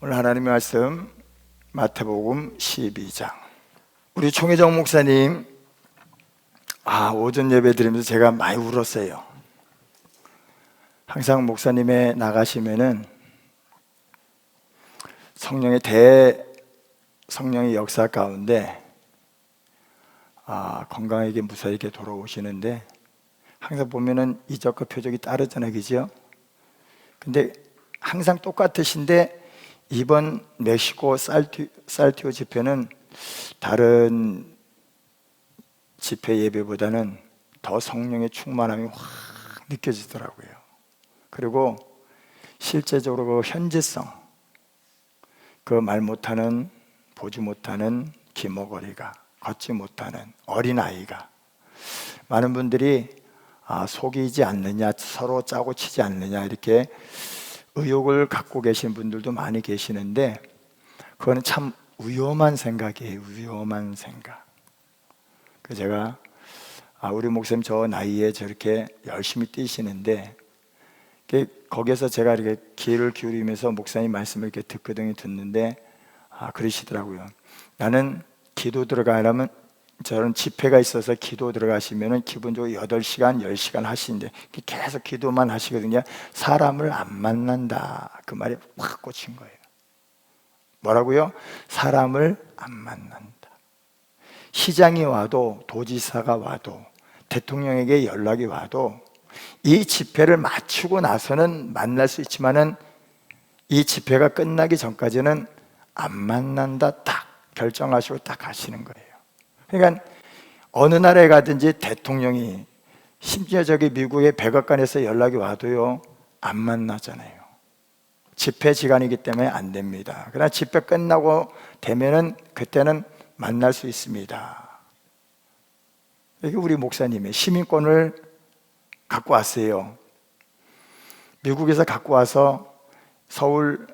오늘 하나님의 말씀 마태복음 12장. 우리 총회정 목사님 오전 예배 드리면서 제가 많이 울었어요. 항상 목사님의 나가시면은 성령의 역사 가운데 건강하게 무사하게 돌아오시는데 항상 보면은 이적과 표적이 따르잖아요, 그죠? 근데 항상 똑같으신데 이번 멕시코 살티오 집회는 다른 집회 예배보다는 더 성령의 충만함이 확 느껴지더라고요. 그리고 실제적으로 그 현지성, 그 말 못하는, 보지 못하는 기머거리가, 걷지 못하는 어린아이가, 많은 분들이 속이지 않느냐, 서로 짜고 치지 않느냐 이렇게 의혹을 갖고 계신 분들도 많이 계시는데 그거는 참 위험한 생각이에요. 위험한 생각. 제가 우리 목사님 저 나이에 저렇게 열심히 뛰시는데 거기에서 제가 이렇게 귀를 기울이면서 목사님 말씀을 이렇게 듣는데 그러시더라고요. 나는 기도 들어가려면 저런 집회가 있어서 기도 들어가시면은 기본적으로 8시간, 10시간 하시는데 계속 기도만 하시거든요. 사람을 안 만난다. 그 말이 확 꽂힌 거예요. 뭐라고요? 사람을 안 만난다. 시장이 와도, 도지사가 와도, 대통령에게 연락이 와도 이 집회를 마치고 나서는 만날 수 있지만은 이 집회가 끝나기 전까지는 안 만난다. 딱 결정하시고 딱 가시는 거예요. 그러니까 어느 나라에 가든지 대통령이, 심지어 저기 미국의 백악관에서 연락이 와도요 안 만나잖아요. 집회 시간이기 때문에 안 됩니다. 그러나 집회 끝나고 되면은 그때는 만날 수 있습니다. 여기 우리 목사님이 시민권을 갖고 왔어요. 미국에서 갖고 와서 서울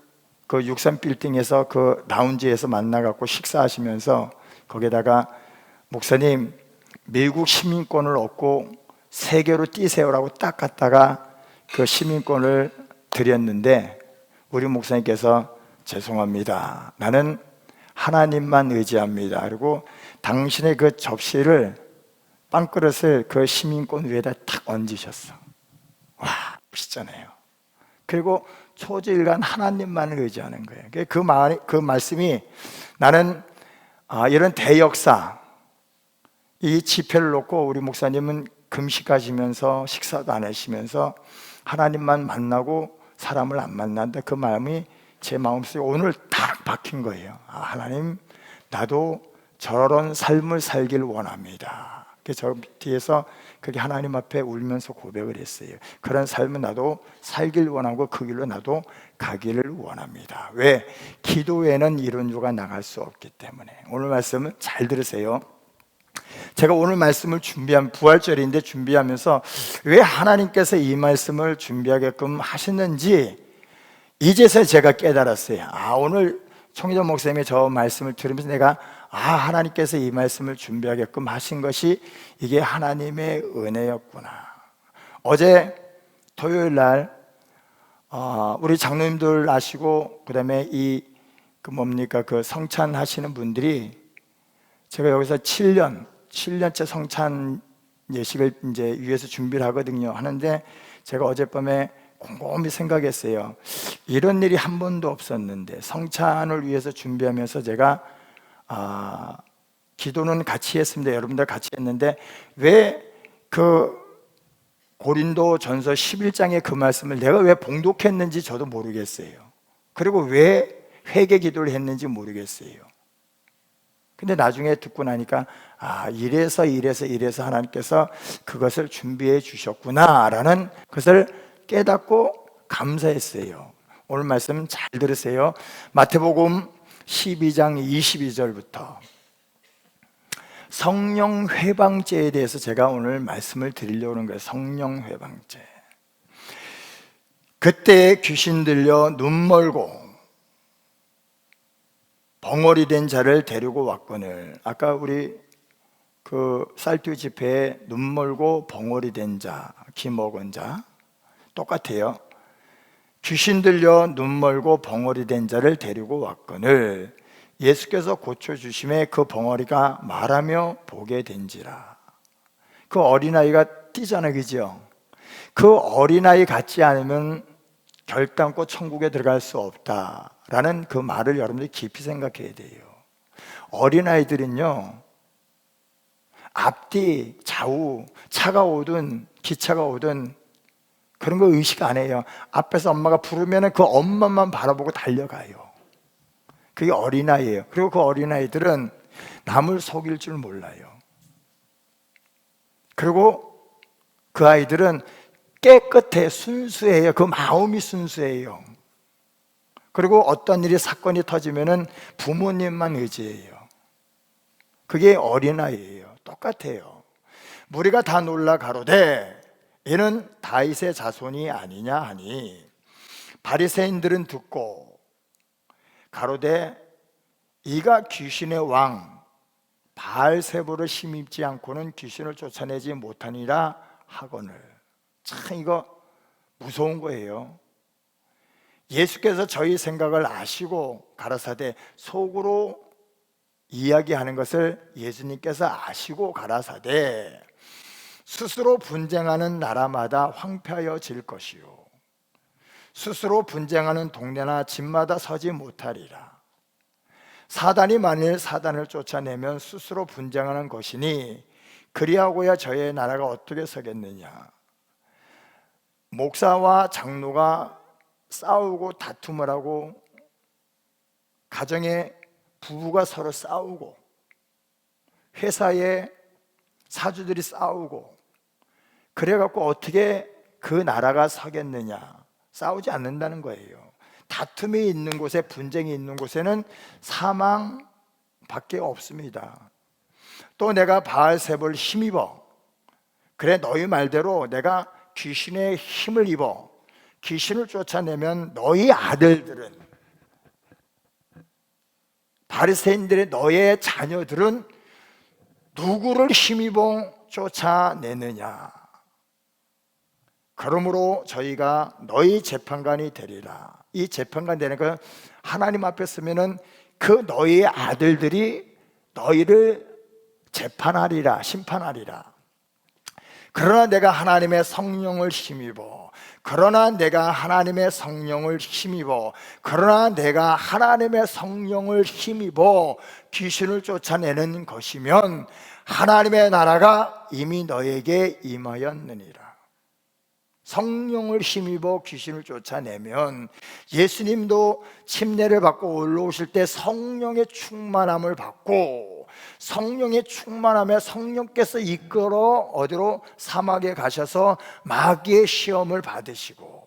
그 63빌딩에서 그 라운지에서 만나갖고 식사하시면서 거기다가 목사님 미국 시민권을 얻고 세계로 뛰세요라고 딱 갖다가 그 시민권을 드렸는데 우리 목사님께서 죄송합니다. 나는 하나님만 의지합니다. 그리고 당신의 그 접시를 빵그릇을 그 시민권 위에다 탁 얹으셨어. 와, 멋있잖아요. 그리고 초지일간 하나님만을 의지하는 거예요. 그 말씀이 나는 이런 대역사, 이 집회를 놓고 우리 목사님은 금식하시면서 식사도 안 하시면서 하나님만 만나고 사람을 안 만난다. 그 마음이 제 마음속에 오늘 딱 박힌 거예요. 하나님, 나도 저런 삶을 살길 원합니다. 저 뒤에서 그렇게 하나님 앞에 울면서 고백을 했어요. 그런 삶은 나도 살길 원하고 그 길로 나도 가기를 원합니다. 왜? 기도에는 이런 유가 나갈 수 없기 때문에. 오늘 말씀은 잘 들으세요. 제가 오늘 말씀을 부활절인데 준비하면서 왜 하나님께서 이 말씀을 준비하게끔 하셨는지 이제서 제가 깨달았어요. 오늘 총희정 목사님의 저 말씀을 들으면서 내가 하나님께서 이 말씀을 준비하게끔 하신 것이 이게 하나님의 은혜였구나. 어제 토요일 날 우리 장로님들 아시고 그다음에 그 성찬 하시는 분들이 제가 여기서 7년째 성찬 예식을 이제 위해서 준비를 하거든요. 하는데 제가 어젯밤에 곰곰이 생각했어요. 이런 일이 한 번도 없었는데 성찬을 위해서 준비하면서 제가 기도는 같이 했습니다. 여러분들 같이 했는데 왜 그 고린도 전서 11장의 그 말씀을 내가 왜 봉독했는지 저도 모르겠어요. 그리고 왜 회개 기도를 했는지 모르겠어요. 근데 나중에 듣고 나니까 이래서 하나님께서 그것을 준비해 주셨구나 라는 것을 깨닫고 감사했어요. 오늘 말씀 잘 들으세요. 마태복음 12장 22절부터 성령 회방죄에 대해서 제가 오늘 말씀을 드리려고 하는 거예요. 성령 회방죄. 그때 귀신 들려 눈 멀고 벙어리 된 자를 데리고 왔거늘. 아까 우리 그 살티오 집회에 눈 멀고 벙어리 된 자, 기 먹은 자 똑같아요. 귀신 들려 눈 멀고 벙어리 된 자를 데리고 왔거늘 예수께서 고쳐주심에 그 벙어리가 말하며 보게 된지라. 그 어린아이가 뛰잖아요, 그죠? 그 어린아이 같지 않으면 결단코 천국에 들어갈 수 없다라는 그 말을 여러분들이 깊이 생각해야 돼요. 어린아이들은요, 앞뒤 좌우 차가 오든 기차가 오든 그런 거 의식 안 해요. 앞에서 엄마가 부르면 그 엄마만 바라보고 달려가요. 그게 어린아이예요. 그리고 그 어린아이들은 남을 속일 줄 몰라요. 그리고 그 아이들은 깨끗해, 순수해요. 그 마음이 순수해요. 그리고 어떤 일이 사건이 터지면은 부모님만 의지해요. 그게 어린아이예요. 똑같아요. 무리가 다 놀라 가로되 이는 다윗의 자손이 아니냐 하니 바리새인들은 듣고 가로되 이가 귀신의 왕 바알세부를 힘입지 않고는 귀신을 쫓아내지 못하니라 하거늘. 참 이거 무서운 거예요. 예수께서 저희 생각을 아시고 가라사대 속으로 이야기하는 것을 예수님께서 아시고 가라사대 스스로 분쟁하는 나라마다 황폐하여질 것이요 스스로 분쟁하는 동네나 집마다 서지 못하리라. 사단이 만일 사단을 쫓아내면 스스로 분쟁하는 것이니 그리하고야 저의 나라가 어떻게 서겠느냐. 목사와 장로가 싸우고 다툼을 하고 가정에 부부가 서로 싸우고 회사에 사주들이 싸우고 그래갖고 어떻게 그 나라가 서겠느냐. 싸우지 않는다는 거예요. 다툼이 있는 곳에 분쟁이 있는 곳에는 사망밖에 없습니다. 또 내가 바알세부를 힘입어 그래 너희 말대로 내가 귀신의 힘을 입어 귀신을 쫓아내면 너희 아들들은 바리새인들의 너의 자녀들은 누구를 힘입어 쫓아내느냐. 그러므로 저희가 너희 재판관이 되리라. 이 재판관 되는 건 하나님 앞에 서면은 그 너희의 아들들이 너희를 재판하리라, 심판하리라. 그러나 내가 하나님의 성령을 힘입어 그러나 내가 하나님의 성령을 힘입어 그러나 내가 하나님의 성령을 힘입어 귀신을 쫓아내는 것이면 하나님의 나라가 이미 너에게 임하였느니라. 성령을 힘입어 귀신을 쫓아내면 예수님도 침례를 받고 올라오실 때 성령의 충만함을 받고 성령의 충만함에 성령께서 이끌어 어디로 사막에 가셔서 마귀의 시험을 받으시고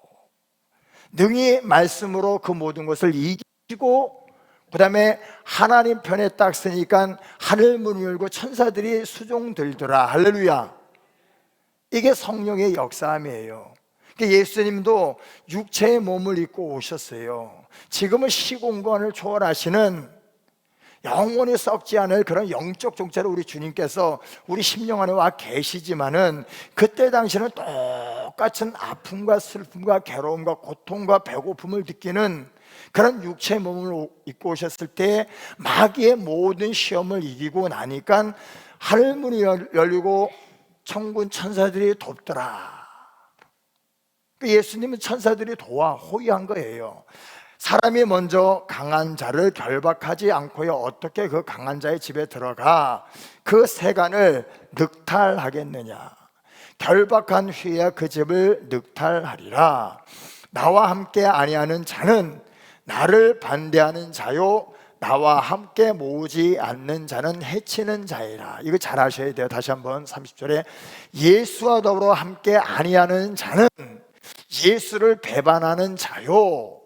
능히 말씀으로 그 모든 것을 이기고 그 다음에 하나님 편에 딱 서니까 하늘 문이 열고 천사들이 수종 들더라. 할렐루야. 이게 성령의 역사함이에요. 예수님도 육체의 몸을 입고 오셨어요. 지금은 시공간을 초월하시는 영원히 썩지 않을 그런 영적 종체로 우리 주님께서 우리 심령 안에 와 계시지만은 그때 당시는 똑같은 아픔과 슬픔과 괴로움과 고통과 배고픔을 느끼는 그런 육체의 몸을 입고 오셨을 때 마귀의 모든 시험을 이기고 나니까 하늘문이 열리고 천군 천사들이 돕더라. 예수님은 천사들이 도와 호위한 거예요. 사람이 먼저 강한 자를 결박하지 않고요 어떻게 그 강한 자의 집에 들어가 그 세간을 늑탈하겠느냐. 결박한 후에야 그 집을 늑탈하리라. 나와 함께 아니하는 자는 나를 반대하는 자요 나와 함께 모으지 않는 자는 해치는 자이라. 이거 잘 아셔야 돼요. 다시 한번 30절에 예수와 더불어 함께 아니하는 자는 예수를 배반하는 자요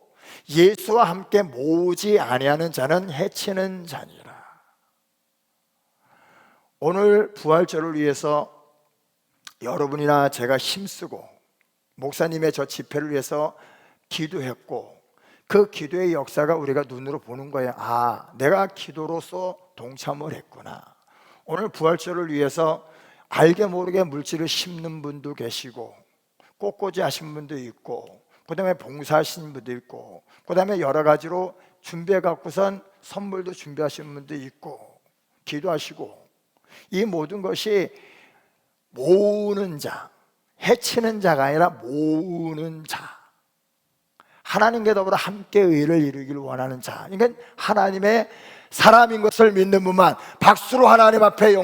예수와 함께 모으지 아니하는 자는 해치는 자니라. 오늘 부활절을 위해서 여러분이나 제가 힘쓰고 목사님의 저 집회를 위해서 기도했고 그 기도의 역사가 우리가 눈으로 보는 거예요. 아, 내가 기도로서 동참을 했구나. 오늘 부활절을 위해서 알게 모르게 물질을 심는 분도 계시고 꽃꽂이 하신 분도 있고 그 다음에 봉사하시는 분도 있고, 그 다음에 여러 가지로 준비해 갖고선 선물도 준비하시는 분도 있고, 기도하시고, 이 모든 것이 모으는 자, 해치는 자가 아니라 모으는 자, 하나님께 더불어 함께 의를 이루기를 원하는 자, 그러니까 하나님의 사람인 것을 믿는 분만 박수로 하나님 앞에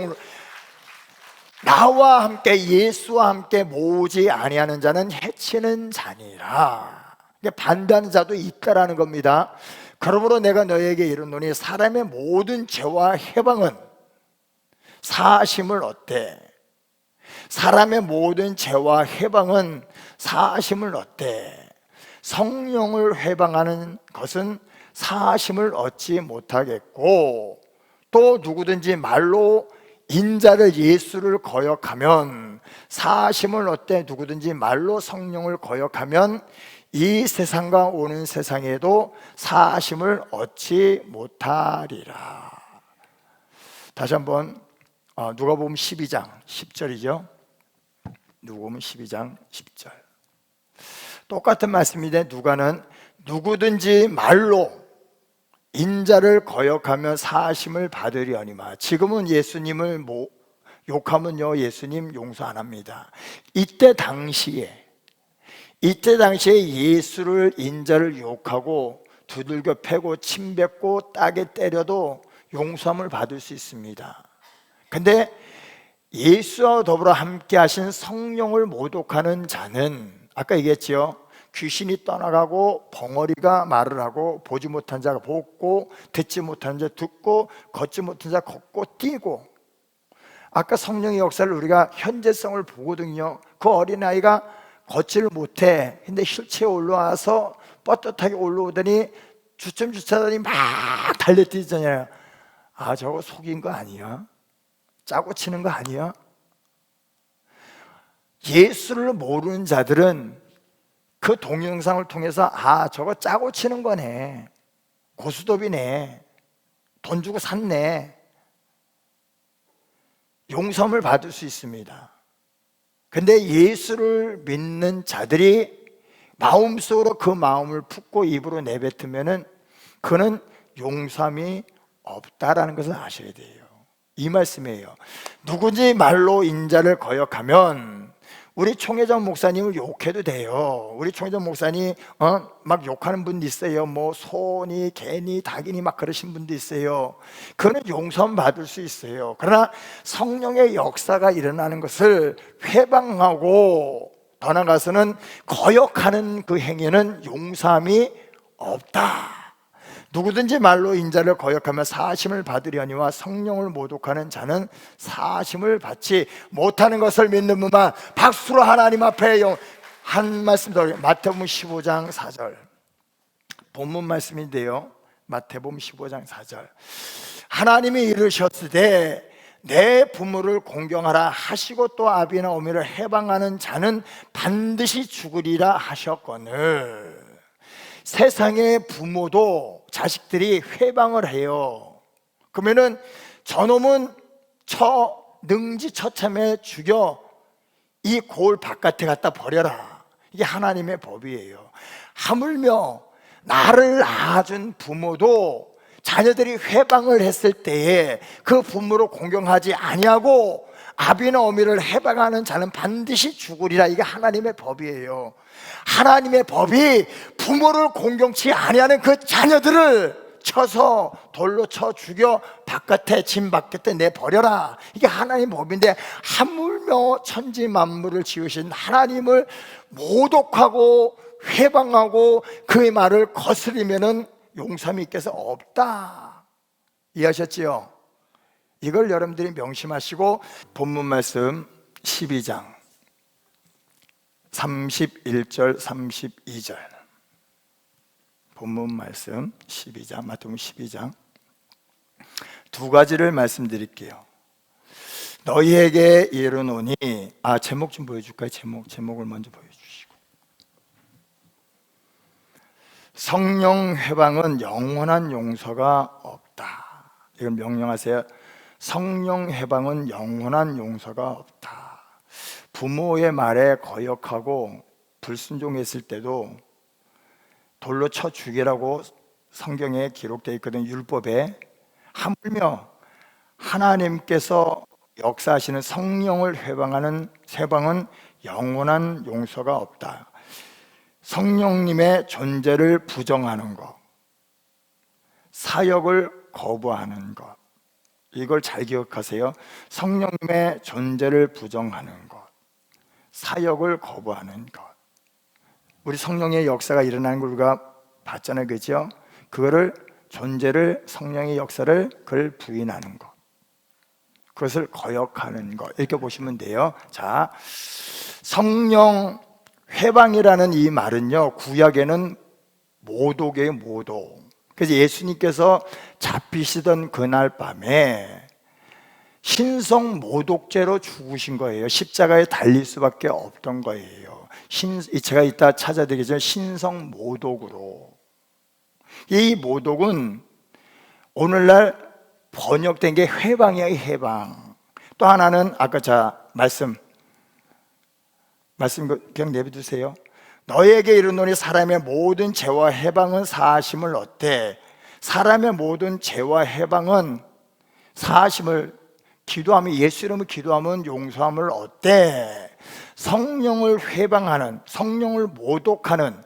나와 함께, 예수와 함께 모으지 아니하는 자는 해치는 자니라. 반대하는 자도 있다라는 겁니다. 그러므로 내가 너희에게 이르노니 사람의 모든 죄와 해방은 사하심을 얻되, 사람의 모든 죄와 해방은 사하심을 얻되 성령을 해방하는 것은 사하심을 얻지 못하겠고, 또 누구든지 말로 인자를 예수를 거역하면 사하심을 얻되 누구든지 말로 성령을 거역하면 이 세상과 오는 세상에도 사하심을 얻지 못하리라. 다시 한번 누가복음 12장 10절이죠. 누가복음 12장 10절. 똑같은 말씀인데 누가는 누구든지 말로 인자를 거역하며 사하심을 받으려니와, 지금은 예수님을 욕하면요 예수님 용서 안 합니다. 이때 당시에 예수를, 인자를 욕하고 두들겨 패고 침뱉고 따게 때려도 용서함을 받을 수 있습니다. 근데 예수와 더불어 함께 하신 성령을 모독하는 자는, 아까 얘기했지요, 귀신이 떠나가고 벙어리가 말을 하고 보지 못한 자가 보고 듣지 못한 자 듣고 걷지 못한 자 걷고 뛰고, 아까 성령의 역사를 우리가 현재성을 보거든요. 그 어린아이가 걷지를 못해. 근데 휠체어에 올라와서 뻣뻣하게 올라오더니 주춤주춤하더니 막 달려뛰잖아요. 아, 저거 속인 거 아니야? 짜고 치는 거 아니야? 예수를 모르는 자들은 그 동영상을 통해서 아, 저거 짜고 치는 거네, 고스톱이네, 돈 주고 샀네, 용서를 받을 수 있습니다. 근데 예수를 믿는 자들이 마음속으로 그 마음을 품고 입으로 내뱉으면은 그는 용서함이 없다라는 것을 아셔야 돼요. 이 말씀이에요. 누구지 말로 인자를 거역하면, 우리 총회장 목사님을 욕해도 돼요. 우리 총회장 목사님 막 욕하는 분도 있어요. 뭐 소니 개니 닭이니 막 그러신 분도 있어요. 그거는 용서는 받을 수 있어요. 그러나 성령의 역사가 일어나는 것을 회방하고 더 나아가서는 거역하는 그 행위는 용서함이 없다. 누구든지 말로 인자를 거역하며 사하심을 받으려니와 성령을 모독하는 자는 사하심을 받지 못하는 것을 믿는 분만 박수로 하나님 앞에 한 말씀 더. 마태복음 15장 4절 본문 말씀인데요, 마태복음 15장 4절. 하나님이 이르셨으되 내 부모를 공경하라 하시고 또 아비나 어미를 해방하는 자는 반드시 죽으리라 하셨거늘. 세상의 부모도 자식들이 회방을 해요. 그러면은 저놈은 능지처참해 죽여 이 고을 바깥에 갖다 버려라. 이게 하나님의 법이에요. 하물며 나를 낳아준 부모도 자녀들이 회방을 했을 때에 그 부모를 공경하지 아니하고 아비나 어미를 해방하는 자는 반드시 죽으리라. 이게 하나님의 법이에요. 하나님의 법이 부모를 공경치 아니하는 그 자녀들을 쳐서 돌로 쳐 죽여 바깥에, 진 바깥에 내버려라. 이게 하나님의 법인데, 하물며 천지 만물을 지으신 하나님을 모독하고 회방하고 그의 말을 거스리면은 용서함이 있겠어? 없다. 이해하셨지요? 이걸 여러분들이 명심하시고 본문 말씀 12장 31절 32절 본문 말씀 12장, 마태복음 12장 두 가지를 말씀드릴게요. 너희에게 이르노니, 제목 좀 보여줄까요? 제목을 먼저 보여주시고. 성령 해방은 영원한 용서가 없다. 이걸 명령하세요. 성령 해방은 영원한 용서가 없다. 부모의 말에 거역하고 불순종했을 때도 돌로 쳐 죽이라고 성경에 기록되어 있거든요. 율법에. 하물며 하나님께서 역사하시는 성령을 회방하는 회방은 영원한 용서가 없다. 성령님의 존재를 부정하는 것, 사역을 거부하는 것, 이걸 잘 기억하세요. 성령님의 존재를 부정하는 것, 사역을 거부하는 것. 우리 성령의 역사가 일어나는 걸 우리가 봤잖아요, 그죠? 그거를 존재를, 성령의 역사를 그걸 부인하는 것, 그것을 거역하는 것, 이렇게 보시면 돼요. 자, 성령 회방이라는 이 말은요, 구약에는 모독이에요, 모독. 그래서 예수님께서 잡히시던 그날 밤에 신성 모독죄로 죽으신 거예요. 십자가에 달릴 수밖에 없던 거예요. 제가 이따 찾아드리겠지만 신성 모독으로. 이 모독은 오늘날 번역된 게 회방이에요, 회방. 또 하나는 아까 말씀 그냥 내버려두세요. 너에게 이르노니 사람의 모든 죄와 해방은 사하심을 얻되, 사람의 모든 죄와 해방은 사하심을, 기도하면, 예수 이름으로 기도하면 용서함을 얻되, 성령을 회방하는, 성령을 모독하는,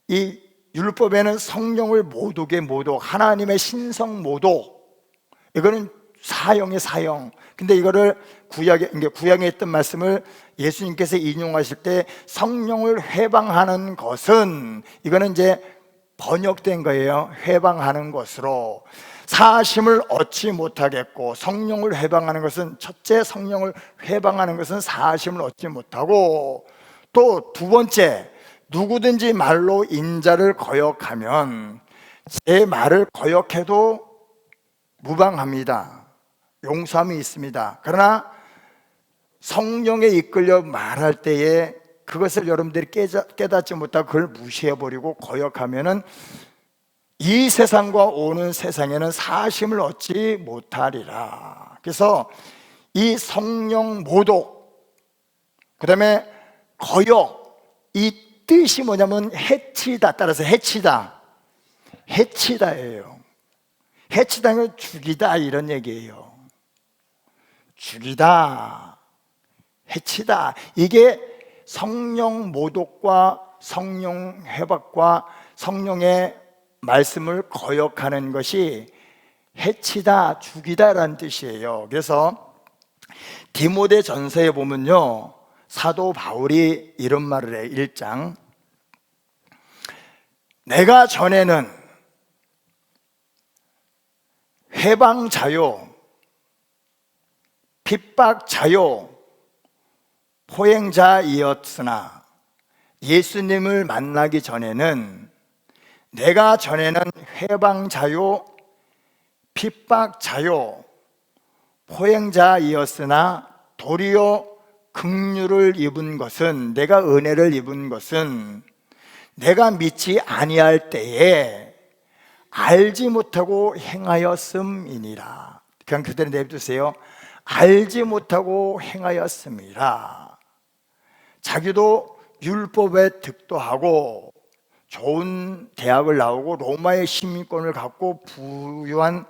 이 율법에는 성령을 모독의 모독, 하나님의 신성 모독, 이거는 사형의 사형. 근데 이거를 구약에 했던 말씀을 예수님께서 인용하실 때 성령을 회방하는 것은, 이거는 이제 번역된 거예요. 회방하는 것으로 사심을 얻지 못하겠고, 성령을 회방하는 것은, 첫째 성령을 회방하는 것은 사심을 얻지 못하고, 또 두 번째, 누구든지 말로 인자를 거역하면 제 말을 거역해도 무방합니다. 용서함이 있습니다. 그러나 성령에 이끌려 말할 때에 그것을 여러분들이 깨닫지 못하고 그걸 무시해버리고 거역하면은 이 세상과 오는 세상에는 사심을 얻지 못하리라. 그래서 이 성령 모독, 그 다음에 거역, 이 뜻이 뭐냐면 해치다, 따라서 해치다예요. 해치다는 죽이다, 이런 얘기예요. 죽이다, 해치다. 이게 성령 모독과 성령 회박과 성령의 말씀을 거역하는 것이 해치다, 죽이다라는 뜻이에요. 그래서 디모데 전서에 보면요, 사도 바울이 이런 말을 해요. 1장, 내가 전에는 회방자요, 핍박자요, 포행자이었으나 예수님을 만나기 전에는, 내가 전에는 회방자요, 핍박자요, 포행자이었으나 도리어 긍휼을 입은 것은, 내가 은혜를 입은 것은 내가 믿지 아니할 때에 알지 못하고 행하였음이니라. 그냥 그대로 내버려두세요. 알지 못하고 행하였음이라. 자기도 율법에 득도하고 좋은 대학을 나오고 로마의 시민권을 갖고 부유한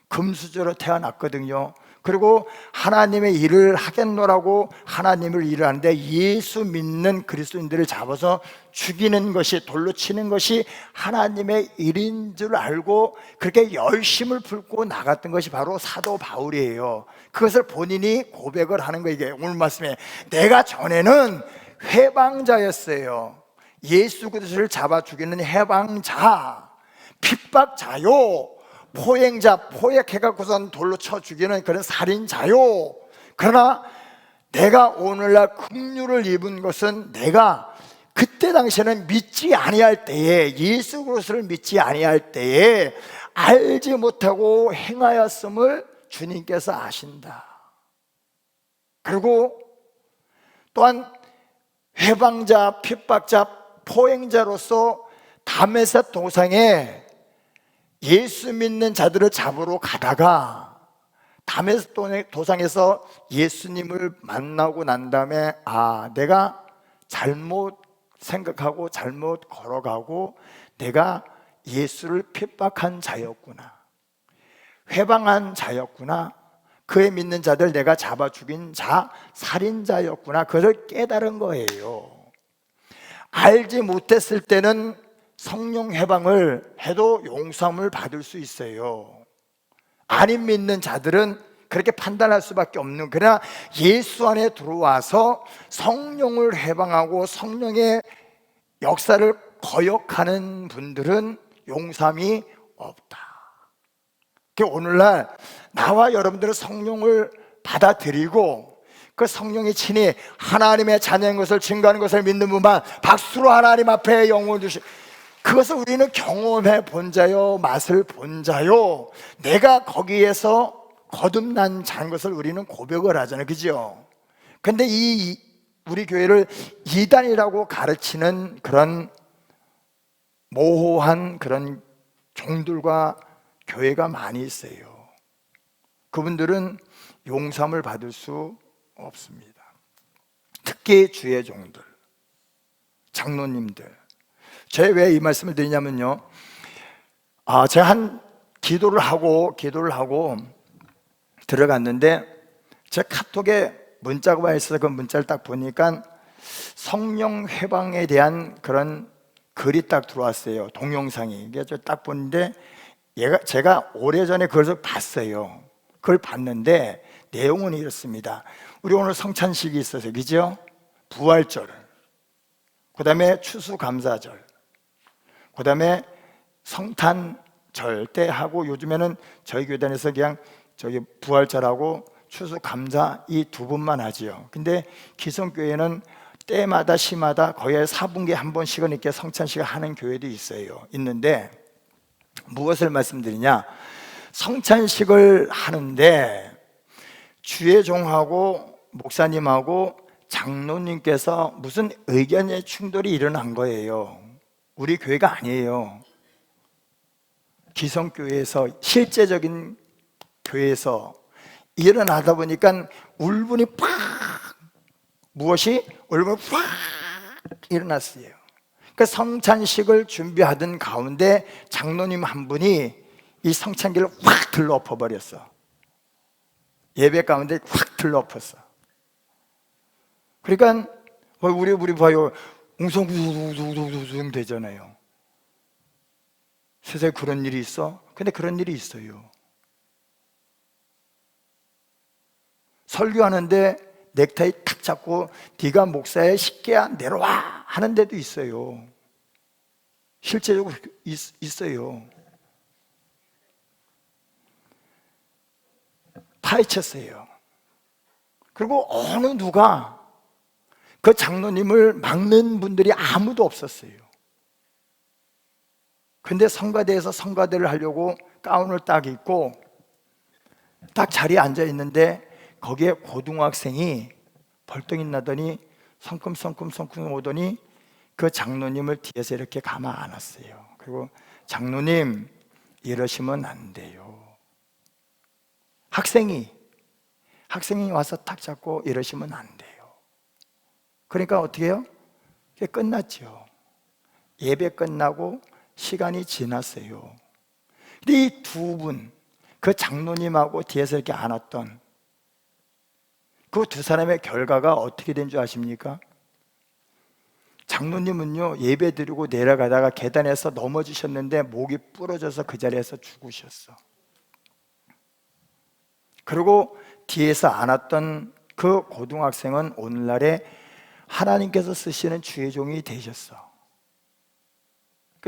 금수저로 태어났거든요. 그리고 하나님의 일을 하겠노라고 하나님을 일을 하는데, 예수 믿는 그리스도인들을 잡아서 죽이는 것이, 돌로 치는 것이 하나님의 일인 줄 알고 그렇게 열심을 품고 나갔던 것이 바로 사도 바울이에요. 그것을 본인이 고백을 하는 거예요. 이게 오늘 말씀에, 내가 전에는 해방자였어요. 예수 그리스도를 잡아 죽이는 해방자, 핍박자요, 포행자, 포획해갖고선 돌로 쳐 죽이는 그런 살인자요. 그러나 내가 오늘날 긍휼을 입은 것은, 내가 그때 당시에는 믿지 아니할 때에, 예수 그리스도를 믿지 아니할 때에 알지 못하고 행하였음을 주님께서 아신다. 그리고 또한 회방자, 핍박자, 포행자로서 다메섹 도상에 예수 믿는 자들을 잡으러 가다가 다메섹 도상에서 예수님을 만나고 난 다음에, 내가 잘못 생각하고 잘못 걸어가고 내가 예수를 핍박한 자였구나, 회방한 자였구나, 그의 믿는 자들 내가 잡아 죽인 살인자였구나, 그것을 깨달은 거예요. 알지 못했을 때는 성령 해방을 해도 용서함을 받을 수 있어요. 안 믿는 자들은 그렇게 판단할 수밖에 없는, 그러나 예수 안에 들어와서 성령을 해방하고 성령의 역사를 거역하는 분들은 용서함이 없다. 오늘날 나와 여러분들은 성령을 받아들이고 그 성령이 친히 하나님의 자녀인 것을 증거하는 것을 믿는 분만 박수로 하나님 앞에 영혼을 주시, 그것을 우리는 경험해 본 자요, 맛을 본 자요, 내가 거기에서 거듭난 자인 것을 우리는 고백을 하잖아요, 그죠? 근데 우리 교회를 이단이라고 가르치는 그런 모호한 그런 종들과 교회가 많이 있어요. 그분들은 용서함을 받을 수 없습니다. 특히 주의 종들, 장로님들. 제가 왜 이 말씀을 드리냐면요, 제가 한 기도를 하고 들어갔는데 제 카톡에 문자가 와 있어서 그 문자를 딱 보니까 성령 회방에 대한 그런 글이 딱 들어왔어요. 동영상이. 이게 딱 보는데 제가 오래전에 그걸 봤어요. 그걸 봤는데 내용은 이렇습니다. 우리 오늘 성찬식이 있어서, 그죠? 부활절, 그 다음에 추수감사절, 그 다음에 성탄절 때 하고, 요즘에는 저희 교단에서 그냥 부활절하고 추수감사 이 두 번만 하지요. 근데 기성교회는 때마다 시마다 거의 4분기에 한 번씩은 이렇게 성찬식을 하는 교회도 있는데 무엇을 말씀드리냐, 성찬식을 하는데 주의 종하고 목사님하고 장로님께서 무슨 의견의 충돌이 일어난 거예요. 우리 교회가 아니에요. 기성교회에서, 실제적인 교회에서 일어나다 보니까 울분이 팍, 울분이 팍 일어났어요. 그 성찬식을 준비하던 가운데 장로님 한 분이 이 성찬기를 확 들러엎어 버렸어. 예배 가운데 확 들러엎었어. 그러니까 우리 봐요, 웅성웅성 되잖아요. 세상에 그런 일이 있어? 근데 그런 일이 있어요. 설교하는데 넥타이 탁 잡고 네가 목사의 식계야 내려와 하는 데도 있어요. 실제적으로 있어요. 파헤쳤어요. 그리고 어느 누가 그 장로님을 막는 분들이 아무도 없었어요. 근데 성가대에서 성가대를 하려고 가운을 딱 입고 딱 자리에 앉아 있는데 거기에 고등학생이 벌떡이 나더니 성큼성큼 오더니 그 장로님을 뒤에서 이렇게 감아 안았어요. 그리고 장로님, 이러시면 안 돼요. 학생이 와서 탁 잡고 이러시면 안 돼요. 그러니까 어떻게 해요? 그게 끝났죠. 예배 끝나고 시간이 지났어요. 근데 이 두 분, 그 장로님하고 뒤에서 이렇게 안았던 그 두 사람의 결과가 어떻게 된 줄 아십니까? 장로님은요, 예배 드리고 내려가다가 계단에서 넘어지셨는데 목이 부러져서 그 자리에서 죽으셨어. 그리고 뒤에서 안았던 그 고등학생은 오늘날에 하나님께서 쓰시는 주의 종이 되셨어.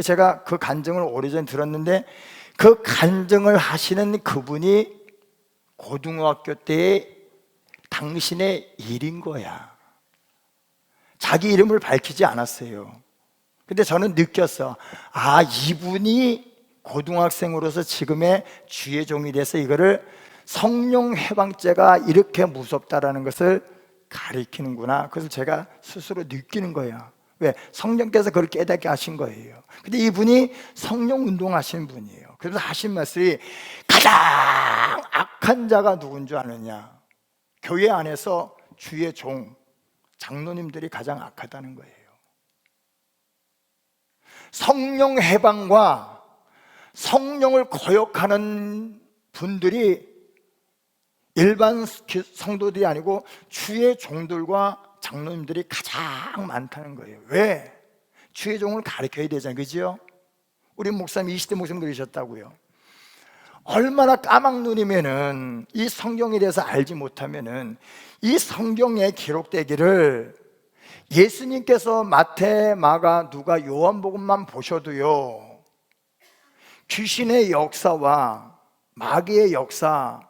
제가 그 간증을 오래전에 들었는데 그 간증을 하시는 그분이 고등학교 때의 당신의 일인 거야. 자기 이름을 밝히지 않았어요. 근데 저는 느꼈어. 이분이 고등학생으로서 지금의 주의 종이 돼서 이거를 성령 해방죄가 이렇게 무섭다라는 것을 가리키는구나. 그래서 제가 스스로 느끼는 거예요. 왜? 성령께서 그걸 깨닫게 하신 거예요. 근데 이분이 성령 운동하시는 분이에요. 그래서 하신 말씀이 가장 악한 자가 누군 줄 아느냐? 교회 안에서 주의 종, 장로님들이 가장 악하다는 거예요. 성령 해방과 성령을 거역하는 분들이 일반 성도들이 아니고 주의 종들과 장로님들이 가장 많다는 거예요. 왜? 주의 종을 가르쳐야 되잖아요, 그죠? 우리 목사님 20대 목사님 그러셨다고요. 얼마나 까막눈이면은 이 성경에 대해서 알지 못하면은 이 성경에 기록되기를 예수님께서 마태, 마가, 누가, 요한복음만 보셔도요, 귀신의 역사와 마귀의 역사,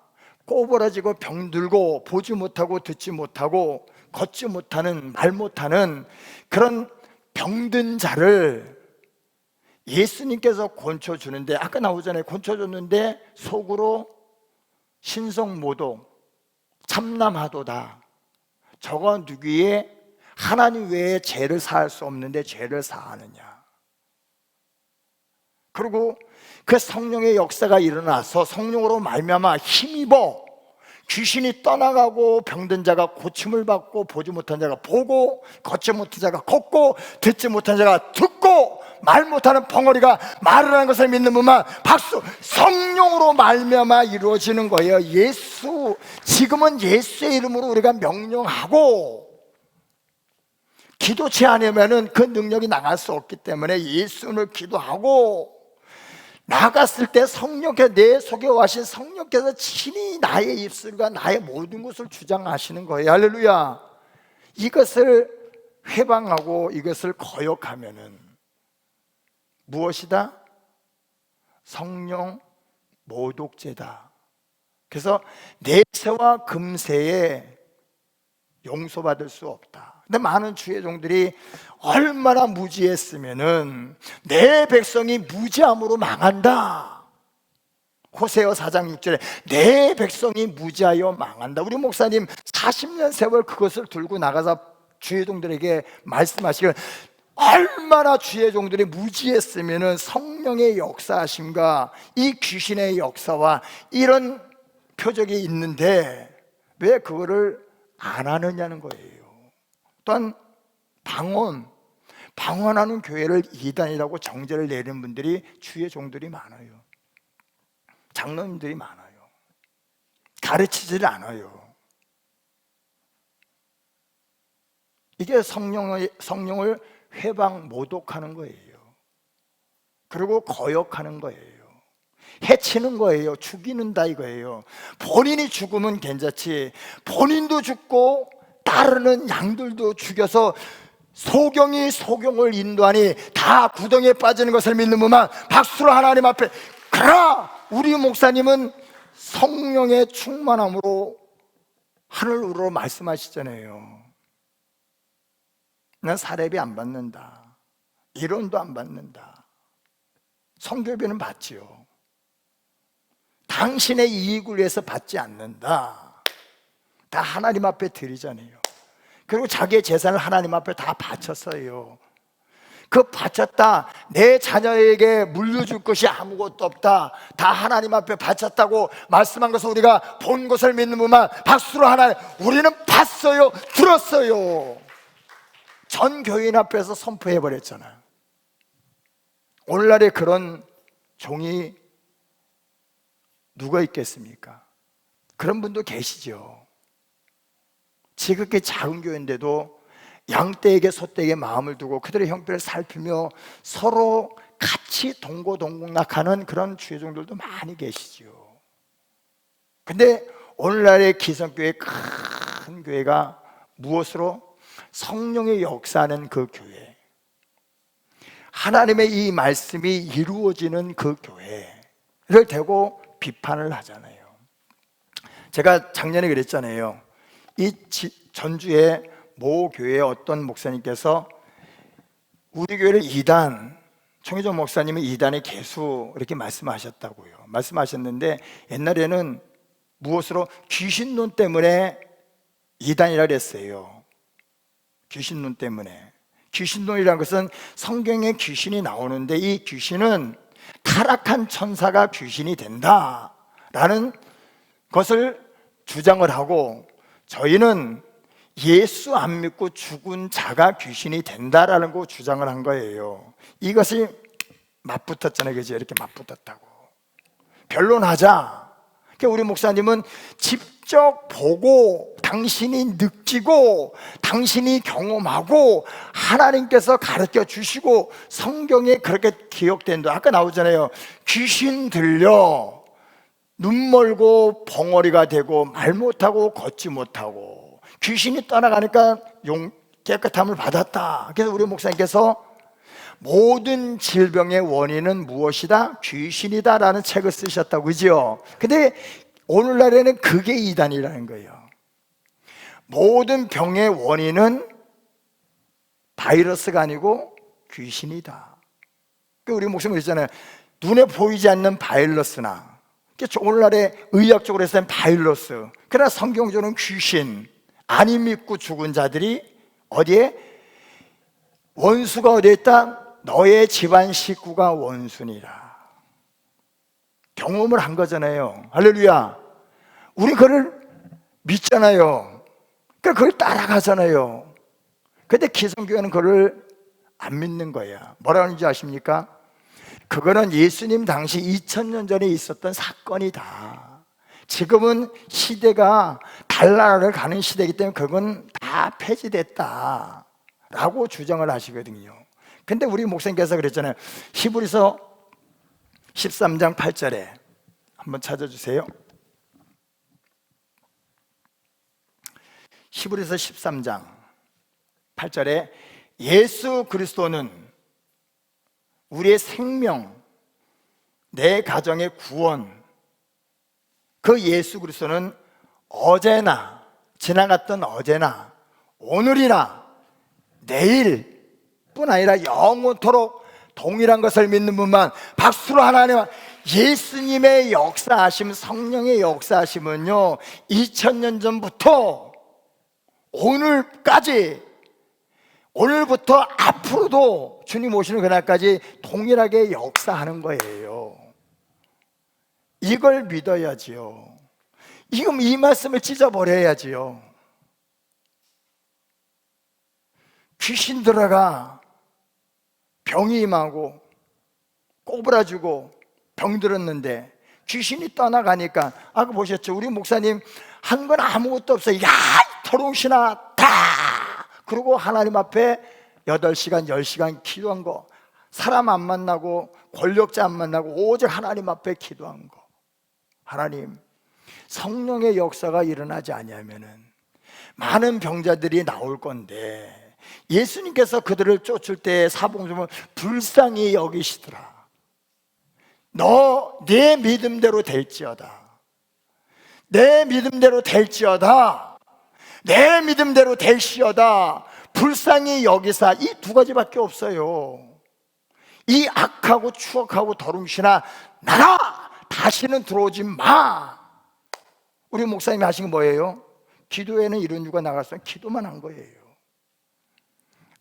꼬부라지고 병들고 보지 못하고 듣지 못하고 걷지 못하는, 말 못하는 그런 병든 자를 예수님께서 고쳐주는데, 아까 나오잖아요. 고쳐줬는데 속으로 신성모독, 참남하도다. 저가 누구의 하나님 외에 죄를 사할 수 없는데 죄를 사하느냐. 그리고 그 성령의 역사가 일어나서 성령으로 말미암아 힘입어 귀신이 떠나가고 병든 자가 고침을 받고 보지 못한 자가 보고 걷지 못한 자가 걷고 듣지 못한 자가 듣고 말 못하는 벙어리가 말을 하는 것을 믿는 분만 박수! 성령으로 말미암아 이루어지는 거예요. 예수, 지금은 예수의 이름으로 우리가 명령하고 기도치 않으면 그 능력이 나갈 수 없기 때문에 예수를 기도하고 나갔을 때 성령께서, 내 속에 와신 성령께서 친히 나의 입술과 나의 모든 것을 주장하시는 거예요. 할렐루야. 이것을 회방하고 이것을 거역하면은 무엇이다? 성령 모독죄다. 그래서 내세와 금세에 용서받을 수 없다. 근데 많은 주의 종들이 얼마나 무지했으면은 내 백성이 무지함으로 망한다. 호세아 4장 6절에 내 백성이 무지하여 망한다. 우리 목사님 40년 세월 그것을 들고 나가서 주의 종들에게 말씀하시길, 얼마나 주의 종들이 무지했으면은 성령의 역사하심과 이 귀신의 역사와 이런 표적이 있는데 왜 그거를 안 하느냐는 거예요. 또한 방언하는 교회를 이단이라고 정죄를 내리는 분들이 주의 종들이 많아요. 장로님들이 많아요. 가르치질 않아요. 이게 성령을 회방 모독하는 거예요. 그리고 거역하는 거예요. 해치는 거예요. 죽이는다 이거예요. 본인이 죽으면 괜찮지, 본인도 죽고 따르는 양들도 죽여서 소경이 소경을 인도하니 다 구덩이에 빠지는 것을 믿는 분만 박수로 하나님 앞에. 그러나 우리 목사님은 성령의 충만함으로 하늘 우러러 말씀하시잖아요. 난 사례비 안 받는다, 이론도 안 받는다, 선교비는 받지요, 당신의 이익을 위해서 받지 않는다, 다 하나님 앞에 드리잖아요. 그리고 자기의 재산을 하나님 앞에 다 바쳤어요. 그 바쳤다, 내 자녀에게 물려줄 것이 아무것도 없다, 다 하나님 앞에 바쳤다고 말씀한 것을 우리가 본 것을 믿는 분만 박수로 하나님, 우리는 봤어요, 들었어요. 전 교인 앞에서 선포해버렸잖아요. 오늘날에 그런 종이 누가 있겠습니까? 그런 분도 계시죠. 지극히 작은 교회인데도 양떼에게 소떼에게 마음을 두고 그들의 형편을 살피며 서로 같이 동고동락하는 그런 주의 종들도 많이 계시죠. 근데 오늘날의 기성교회, 큰 교회가 무엇으로? 성령의 역사하는 그 교회, 하나님의 이 말씀이 이루어지는 그 교회를 대고 비판을 하잖아요. 제가 작년에 그랬잖아요. 이 전주에 모 교회의 어떤 목사님께서 우리 교회를 이단, 청해종 목사님은 이단의 개수 이렇게 말씀하셨다고요. 말씀하셨는데 옛날에는 무엇으로? 귀신론 때문에 이단이라 그랬어요. 귀신론 때문에. 귀신론이라는 것은 성경에 귀신이 나오는데 이 귀신은 타락한 천사가 귀신이 된다라는 것을 주장을 하고, 저희는 예수 안 믿고 죽은 자가 귀신이 된다라는 거 주장을 한 거예요. 이것이 맞붙었잖아요. 그죠? 이렇게 맞붙었다고. 변론하자. 그러니까 우리 목사님은 직접 보고 당신이 느끼고 당신이 경험하고 하나님께서 가르쳐 주시고 성경에 그렇게 기록된다. 아까 나오잖아요. 귀신 들려 눈 멀고 벙어리가 되고 말 못하고 걷지 못하고 귀신이 떠나가니까 깨끗함을 받았다. 그래서 우리 목사님께서 모든 질병의 원인은 무엇이다? 귀신이다 라는 책을 쓰셨다고, 그죠? 근데 오늘날에는 그게 이단이라는 거예요. 모든 병의 원인은 바이러스가 아니고 귀신이다. 우리 목사님 그랬잖아요. 눈에 보이지 않는 바이러스나, 오늘날에 의학적으로 해서는 바이러스, 그러나 성경적으로는 귀신, 안 믿고 죽은 자들이 어디에? 원수가 어디에 있다? 너의 집안 식구가 원수니라. 경험을 한 거잖아요. 할렐루야. 우리 그걸 믿잖아요. 그러니까 그걸 따라가잖아요. 근데 기성교회는 그걸 안 믿는 거야. 뭐라고 하는지 아십니까? 그거는 예수님 당시 2000년 전에 있었던 사건이다. 지금은 시대가 달나라를 가는 시대이기 때문에 그건 다 폐지됐다 라고 주장을 하시거든요. 근데 우리 목사님께서 그랬잖아요. 히브리서 13장 8절에 한번 찾아주세요. 히브리서 13장 8절에 예수 그리스도는 우리의 생명, 내 가정의 구원, 그 예수 그리스도는 어제나 지나갔던 어제나 오늘이나 내일 뿐 아니라 영원토록 동일한 것을 믿는 분만, 박수로 하나님, 예수님의 역사하심, 성령의 역사하심은요 2000년 전부터 오늘까지, 오늘부터 앞으로도 주님 오시는 그날까지 동일하게 역사하는 거예요. 이걸 믿어야지요. 지금 이 말씀을 찢어버려야지요. 귀신 들어가 병이 임하고 꼬부라지고 병들었는데 귀신이 떠나가니까, 아까 보셨죠? 우리 목사님 한 건 아무것도 없어요. 야, 토롱신아 다! 그리고 하나님 앞에 8시간 10시간 기도한 거, 사람 안 만나고 권력자 안 만나고 오직 하나님 앞에 기도한 거. 하나님, 성령의 역사가 일어나지 아니하면은 많은 병자들이 나올 건데, 예수님께서 그들을 쫓을 때 사복음서는 불쌍히 여기시더라. 너 내 믿음대로 될지어다. 내 믿음대로 될지어다. 내 믿음대로 될시어다. 불쌍히 여기사. 이 두 가지밖에 없어요. 이 악하고 추악하고 더rum신아 나가! 다시는 들어오지 마. 우리 목사님이 하신 게 뭐예요? 기도에는 이런 이유가 나갔으면 기도만 한 거예요.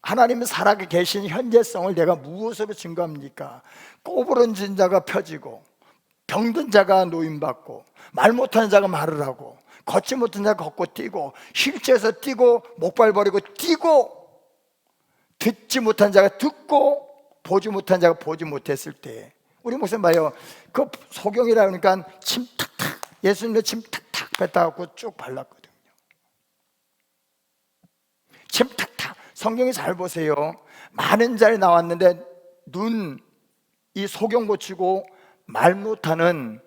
하나님은 살아 계신 현재성을 내가 무엇으로 증거합니까? 꼬부러진 자가 펴지고 병든 자가 노임받고 말 못하는 자가 말을 하고 걷지 못하는 자가 걷고 뛰고 휠체어에서 뛰고 목발 버리고 뛰고 듣지 못한 자가 듣고 보지 못한 자가 보지 못했을 때, 우리 목사님 봐요. 그 소경이라 그러니까 침 탁탁, 예수님도 침 탁탁 뱉어갖고 쭉 발랐거든요. 침 탁탁. 성경이 잘 보세요. 많은 자리 나왔는데 이 소경 고치고 말 못하는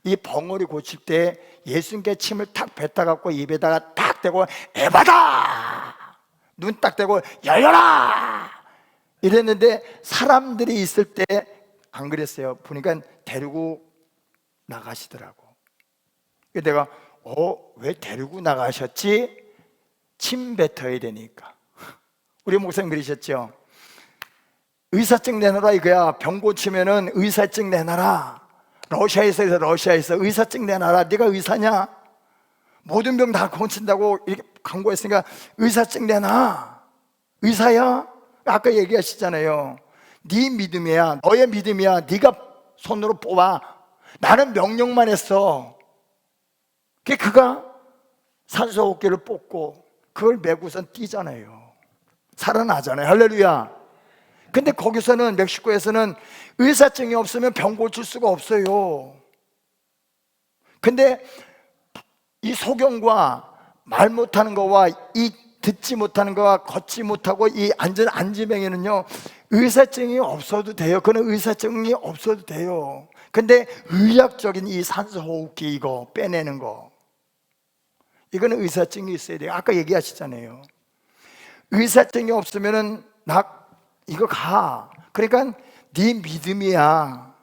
이 벙어리 고칠 때 예수님께 침을 탁 뱉어갖고 입에다가 딱 대고 에바다! 눈 딱 대고 열려라! 이랬는데 사람들이 있을 때 안 그랬어요. 보니까 데리고 나가시더라고. 내가 왜 데리고 나가셨지? 침 뱉어야 되니까. 우리 목사님 그러셨죠? 의사증 내놔라 이거야. 병 고치면은 의사증 내놔라. 러시아에서 의사증 내놔라. 네가 의사냐? 모든 병 다 고친다고 이렇게 광고했으니까 의사증 내놔. 의사야? 아까 얘기하시잖아요. 네 믿음이야, 너의 믿음이야. 네가 손으로 뽑아. 나는 명령만 했어. 그가 산소호흡기를 뽑고 그걸 메고선 뛰잖아요. 살아나잖아요. 할렐루야. 근데 거기서는, 멕시코에서는 의사증이 없으면 병 고칠 수가 없어요. 근데 이 소경과 말 못하는 거와 이 듣지 못하는 거와 걷지 못하고 이 안지병에는요, 의사증이 없어도 돼요. 그는 의사증이 없어도 돼요. 근데 의학적인 이 산소호흡기 이거 빼내는 거, 이거는 의사증이 있어야 돼요. 아까 얘기하시잖아요. 의사증이 없으면은 이거 가. 그러니까 네 믿음이야.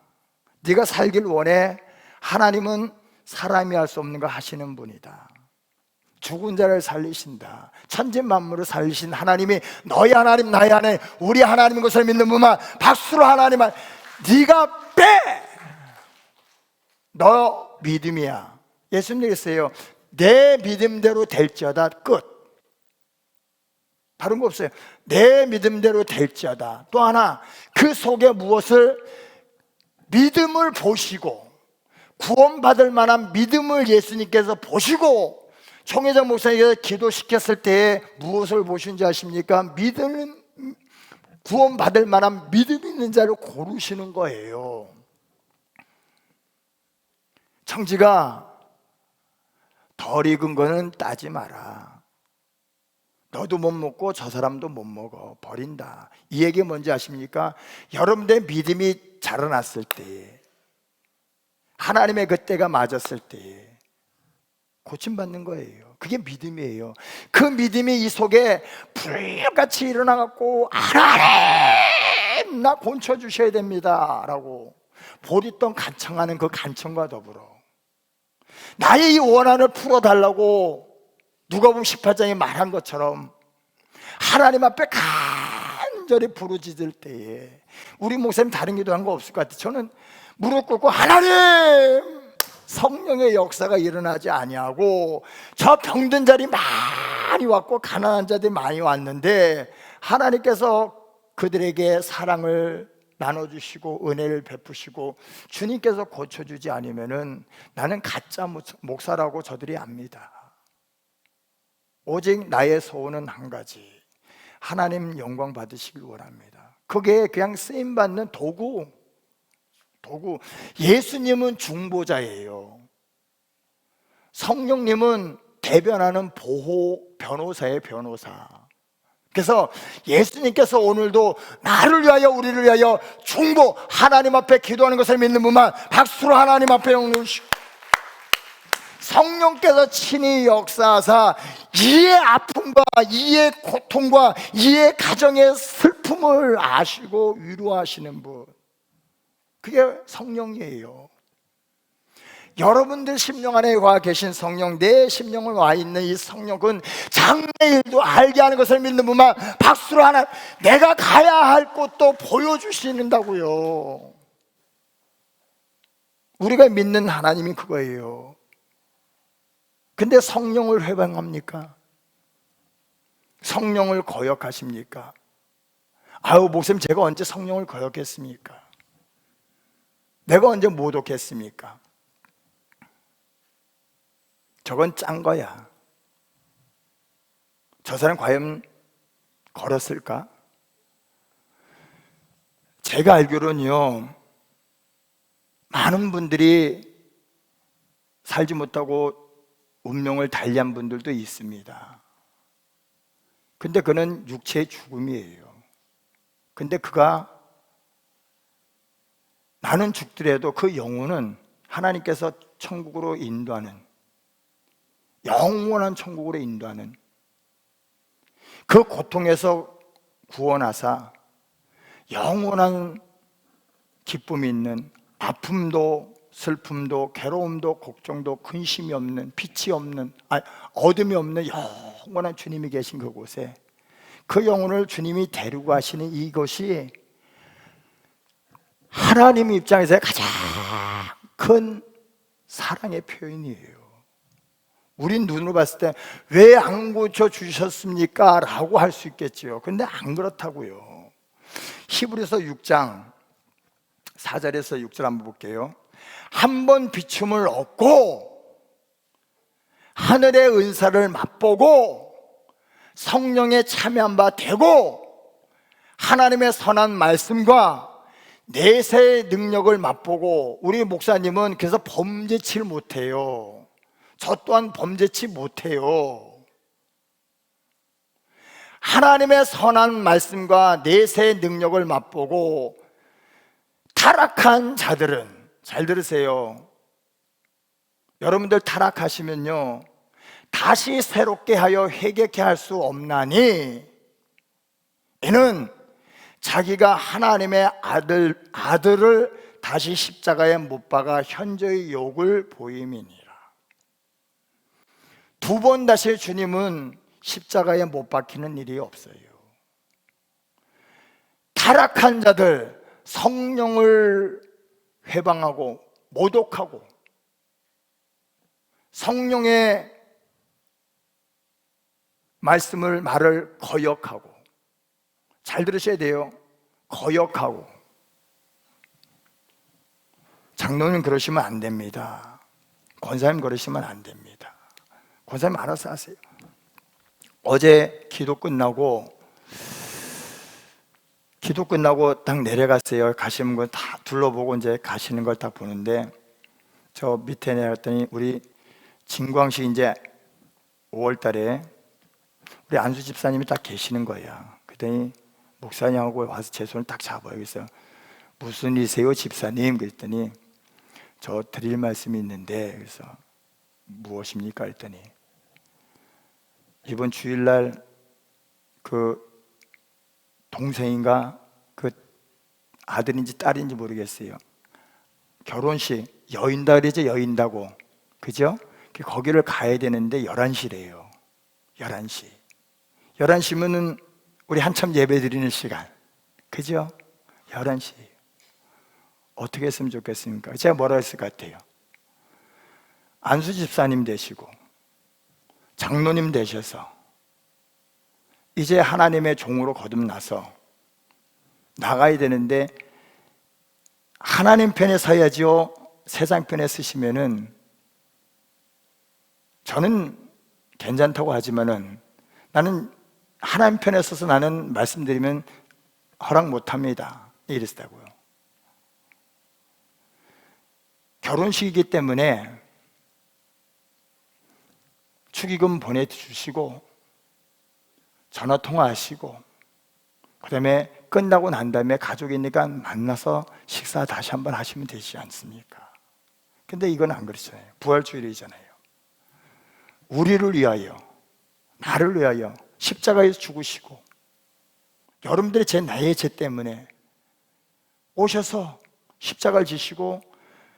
네가 살길 원해. 하나님은 사람이 할 수 없는 거 하시는 분이다. 죽은 자를 살리신다. 천지 만물을 살리신 하나님이 너희 하나님, 나의 하나님, 우리 하나님인 것을 믿는 분만 박수로 하나님만 네가 빼! 너 믿음이야. 예수님 얘기했어요. 내 믿음대로 될지어다. 끝. 다른 거 없어요. 내 믿음대로 될지어다. 또 하나, 그 속에 무엇을, 믿음을 보시고 구원받을 만한 믿음을 예수님께서 보시고 총회장 목사님께서 기도시켰을 때 무엇을 보신지 아십니까? 구원받을 만한 믿음 있는 자를 고르시는 거예요. 청지가 덜 익은 거는 따지 마라. 너도 못 먹고 저 사람도 못 먹어. 버린다. 이 얘기 뭔지 아십니까? 여러분들의 믿음이 자라났을 때, 하나님의 그 때가 맞았을 때 고침받는 거예요. 그게 믿음이에요. 그 믿음이 이 속에 불같이 일어나갖고 하나님 나 고쳐주셔야 됩니다 라고 보리떡 간청하는 그 간청과 더불어 나의 이 원한을 풀어달라고 누가복음 18장에 말한 것처럼 하나님 앞에 간절히 부르짖을 때에, 우리 목사님 다른 기도한 거 없을 것 같아요. 저는 무릎 꿇고 하나님, 성령의 역사가 일어나지 아니하고 저 병든 자리 많이 왔고 가난한 자들이 많이 왔는데 하나님께서 그들에게 사랑을 나눠주시고 은혜를 베푸시고 주님께서 고쳐주지 않으면은 나는 가짜 목사라고 저들이 압니다. 오직 나의 소원은 한 가지, 하나님 영광 받으시길 원합니다. 그게 그냥 쓰임받는 도구. 예수님은 중보자예요. 성령님은 대변하는 보호 변호사의 변호사. 그래서 예수님께서 오늘도 나를 위하여 우리를 위하여 중보, 하나님 앞에 기도하는 것을 믿는 분만 박수로 하나님 앞에 영누시고, 성령께서 친히 역사하사 이의 아픔과 이의 고통과 이의 가정의 슬픔을 아시고 위로하시는 분, 그게 성령이에요. 여러분들 심령 안에 와 계신 성령, 내 심령을 와 있는 이 성령은 장래일도 알게 하는 것을 믿는 분만 박수로 하나, 내가 가야 할 곳도 보여주시는다고요. 우리가 믿는 하나님이 그거예요. 근데 성령을 회방합니까? 성령을 거역하십니까? 아유 목사님, 제가 언제 성령을 거역했습니까? 내가 언제 모독했습니까? 저건 짠 거야. 저 사람 과연 걸었을까? 제가 알기로는요, 많은 분들이 살지 못하고 운명을 달리한 분들도 있습니다. 근데 그는 육체의 죽음이에요. 근데 그가 나는 죽더라도 그 영혼은 하나님께서 천국으로 인도하는, 영원한 천국으로 인도하는, 그 고통에서 구원하사 영원한 기쁨이 있는, 아픔도 슬픔도 괴로움도 걱정도 근심이 없는, 빛이 없는, 어둠이 없는 영원한 주님이 계신 그곳에 그 영혼을 주님이 데리고 가시는 이것이 하나님 입장에서 가장 큰 사랑의 표현이에요. 우린 눈으로 봤을 때 왜 안 고쳐주셨습니까? 라고 할 수 있겠지요. 근데 안 그렇다고요. 히브리서 6장 4절에서 6절 한번 볼게요. 한 번 비춤을 얻고 하늘의 은사를 맛보고 성령에 참여한 바 되고 하나님의 선한 말씀과 내세의 능력을 맛보고, 우리 목사님은 그래서 범죄치를 못해요. 저 또한 범죄치 못해요. 하나님의 선한 말씀과 내세의 능력을 맛보고 타락한 자들은, 잘 들으세요, 여러분들 타락하시면요 다시 새롭게 하여 회개케 할 수 없나니 이는 자기가 하나님의 아들을 다시 십자가에 못 박아 현저히 욕을 보임이니라. 두 번 다시 주님은 십자가에 못 박히는 일이 없어요. 타락한 자들, 성령을 회방하고 모독하고 성령의 말을 거역하고, 잘 들으셔야 돼요, 거역하고. 장로님 그러시면 안 됩니다. 권사님 그러시면 안 됩니다. 권사님 알아서 하세요. 어제 기도 끝나고 딱 내려갔어요. 가시는 걸 다 둘러보고 이제 가시는 걸 딱 보는데, 저 밑에 내려갔더니 우리 진광식 이제 5월 달에 우리 안수 집사님이 딱 계시는 거야. 그랬더니 목사님하고 와서 제 손을 딱 잡아요. 그래서 무슨 일이세요 집사님? 그랬더니 저 드릴 말씀이 있는데, 그래서 무엇입니까? 그랬더니 이번 주일날 그 동생인가 그 아들인지 딸인지 모르겠어요, 결혼식 여인다 그러죠, 여인다고, 그죠? 거기를 가야 되는데 11시래요 11시 11시면은 우리 한참 예배 드리는 시간, 그죠? 11시 어떻게 했으면 좋겠습니까? 제가 뭐라 했을 것 같아요? 안수 집사님 되시고 장로님 되셔서 이제 하나님의 종으로 거듭나서 나가야 되는데 하나님 편에 서야지요, 세상 편에 서시면은 저는 괜찮다고 하지만은 나는 하나님 편에 서서 나는 말씀드리면 허락 못합니다 이랬다고요. 결혼식이기 때문에 축의금 보내주시고 전화통화하시고 그 다음에 끝나고 난 다음에 가족이니까 만나서 식사 다시 한번 하시면 되지 않습니까? 근데 이건 안 그렇잖아요. 부활주일이잖아요. 우리를 위하여, 나를 위하여 십자가에서 죽으시고 여러분들의 나의 죄 때문에 오셔서 십자가를 지시고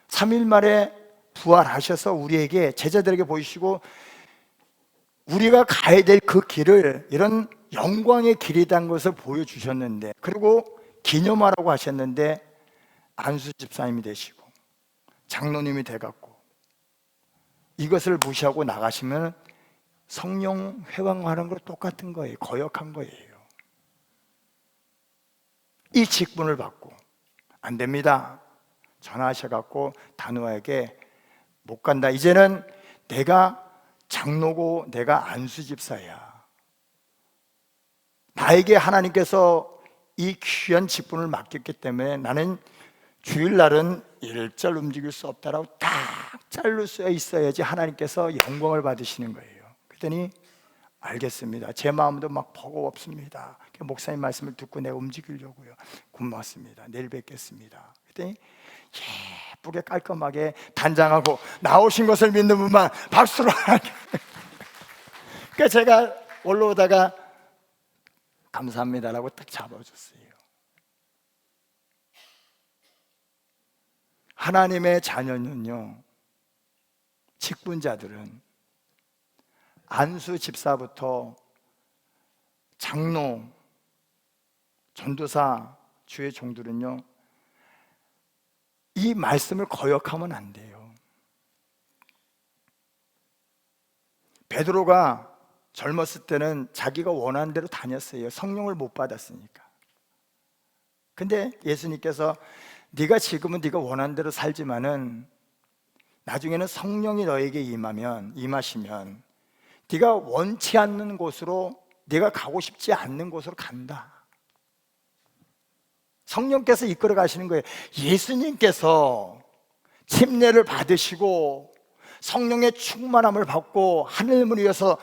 3일 만에 부활하셔서 우리에게, 제자들에게 보이시고 우리가 가야 될 그 길을 이런 영광의 길이라는 것을 보여주셨는데, 그리고 기념하라고 하셨는데 안수 집사님이 되시고 장로님이 돼갖고 이것을 무시하고 나가시면 성령 회방하는 거 똑같은 거예요. 거역한 거예요. 이 직분을 받고 안 됩니다. 전화하셔갖고 단호하게 못 간다. 이제는 내가 장로고 내가 안수 집사야. 나에게 하나님께서 이 귀한 직분을 맡겼기 때문에 나는 주일날은 일절 움직일 수 없다라고 딱 잘로 쓰여 있어야지 하나님께서 영광을 받으시는 거예요. 그랬더니 알겠습니다. 제 마음도 막 버거웠습니다. 목사님 말씀을 듣고 내가 움직이려고요. 고맙습니다. 내일 뵙겠습니다. 그랬더니 예쁘게 깔끔하게 단장하고 나오신 것을 믿는 분만 박수로 하게. 그러니까 제가 올라오다가 감사합니다라고 딱 잡아줬어요. 하나님의 자녀는요, 직분자들은 안수 집사부터 장로, 전도사, 주의 종들은요, 이 말씀을 거역하면 안 돼요. 베드로가 젊었을 때는 자기가 원하는 대로 다녔어요. 성령을 못 받았으니까. 근데 예수님께서 네가 지금은 네가 원하는 대로 살지만은 나중에는 성령이 너에게 임하시면 네가 원치 않는 곳으로 네가 가고 싶지 않는 곳으로 간다. 성령께서 이끌어 가시는 거예요. 예수님께서 침례를 받으시고 성령의 충만함을 받고 하늘문을 여서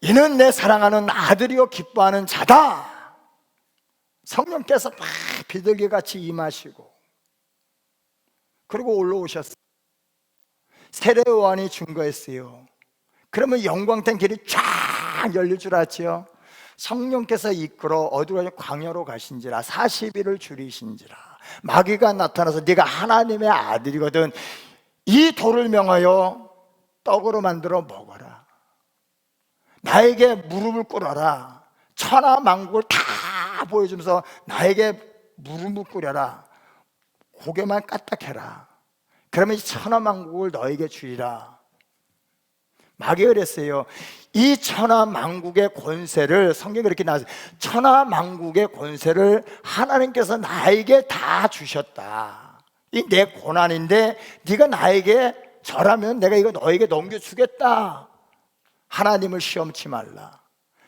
이는 내 사랑하는 아들이요 기뻐하는 자다. 성령께서 막 비둘기같이 임하시고 그리고 올라오셨어요. 세례 요한이 증거했어요. 그러면 영광된 길이 쫙 열릴 줄 알았지요. 성령께서 이끌어 어디로 가냐? 광야로 가신지라 40일을 줄이신지라. 마귀가 나타나서 네가 하나님의 아들이거든 이 돌을 명하여 떡으로 만들어 먹어라. 나에게 무릎을 꿇어라. 천하 만국을 다 보여주면서 나에게 무릎을 꿇어라. 고개만 까딱해라. 그러면 이 천하 만국을 너에게 주리라. 마귀가 그랬어요. 이 천하 만국의 권세를, 성경에 그렇게 나왔어요. 천하 만국의 권세를 하나님께서 나에게 다 주셨다. 이 내 고난인데 네가 나에게 절하면 내가 이거 너에게 넘겨주겠다. 하나님을 시험치 말라.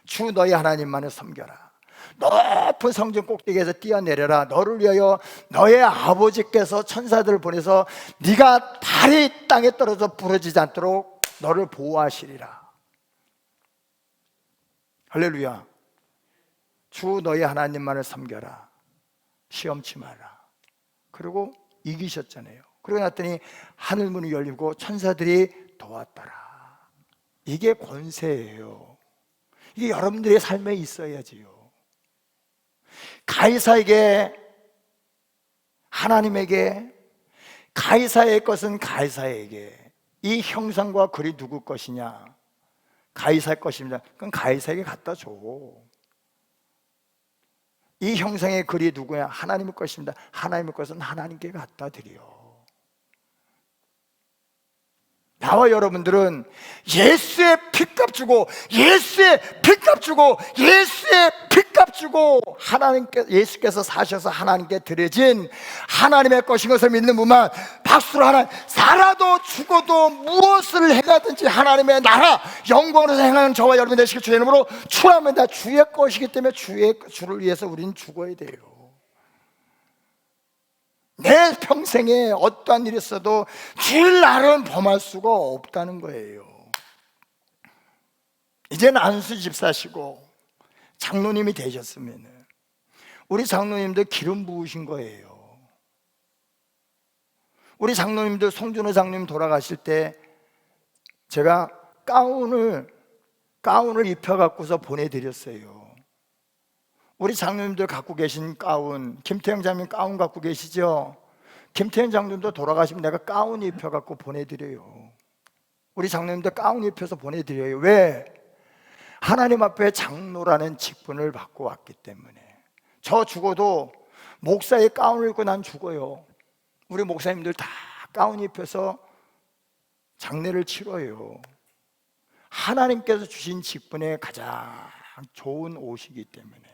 주 너희 하나님만을 섬겨라. 높은 성전 꼭대기에서 뛰어내려라. 너를 위하여 너의 아버지께서 천사들을 보내서 네가 발이 땅에 떨어져 부러지지 않도록 너를 보호하시리라. 할렐루야. 주 너희 하나님만을 섬겨라. 시험치 마라. 그리고 이기셨잖아요. 그러고 났더니 하늘문이 열리고 천사들이 도왔더라. 이게 권세예요. 이게 여러분들의 삶에 있어야지요. 가이사에게, 하나님에게, 가이사의 것은 가이사에게. 이 형상과 글이 누구 것이냐? 가이사의 것입니다. 그럼 가이사에게 갖다 줘. 이 형상의 글이 누구야? 하나님의 것입니다. 하나님의 것은 하나님께 갖다 드려. 나와 여러분들은 예수의 피값 주고, 예수의 피값 주고, 예수의 피값 주고, 예수께서 사셔서 하나님께 드려진 하나님의 것인 것을 믿는 분만 박수로 하나, 살아도 죽어도 무엇을 해가든지 하나님의 나라 영광으로 행하는 저와 여러분 되시길 주의 이름으로 축원합니다. 주의 것이기 때문에 주를 위해서 우리는 죽어야 돼요. 내 평생에 어떠한 일이 있어도 주일 날은 범할 수가 없다는 거예요. 이제는 안수 집사시고 장로님이 되셨으면 우리 장로님들 기름 부으신 거예요. 우리 장로님들, 송준호 장로님 돌아가실 때 제가 가운을 입혀갖고서 보내드렸어요. 우리 장로님들 갖고 계신 가운, 김태형 장로님 가운 갖고 계시죠? 김태형 장로님도 돌아가시면 내가 가운 입혀갖고 보내드려요. 우리 장로님들 가운 입혀서 보내드려요. 왜? 하나님 앞에 장로라는 직분을 받고 왔기 때문에. 저 죽어도 목사의 가운을 입고 난 죽어요. 우리 목사님들 다 가운 입혀서 장례를 치러요. 하나님께서 주신 직분에 가장 좋은 옷이기 때문에.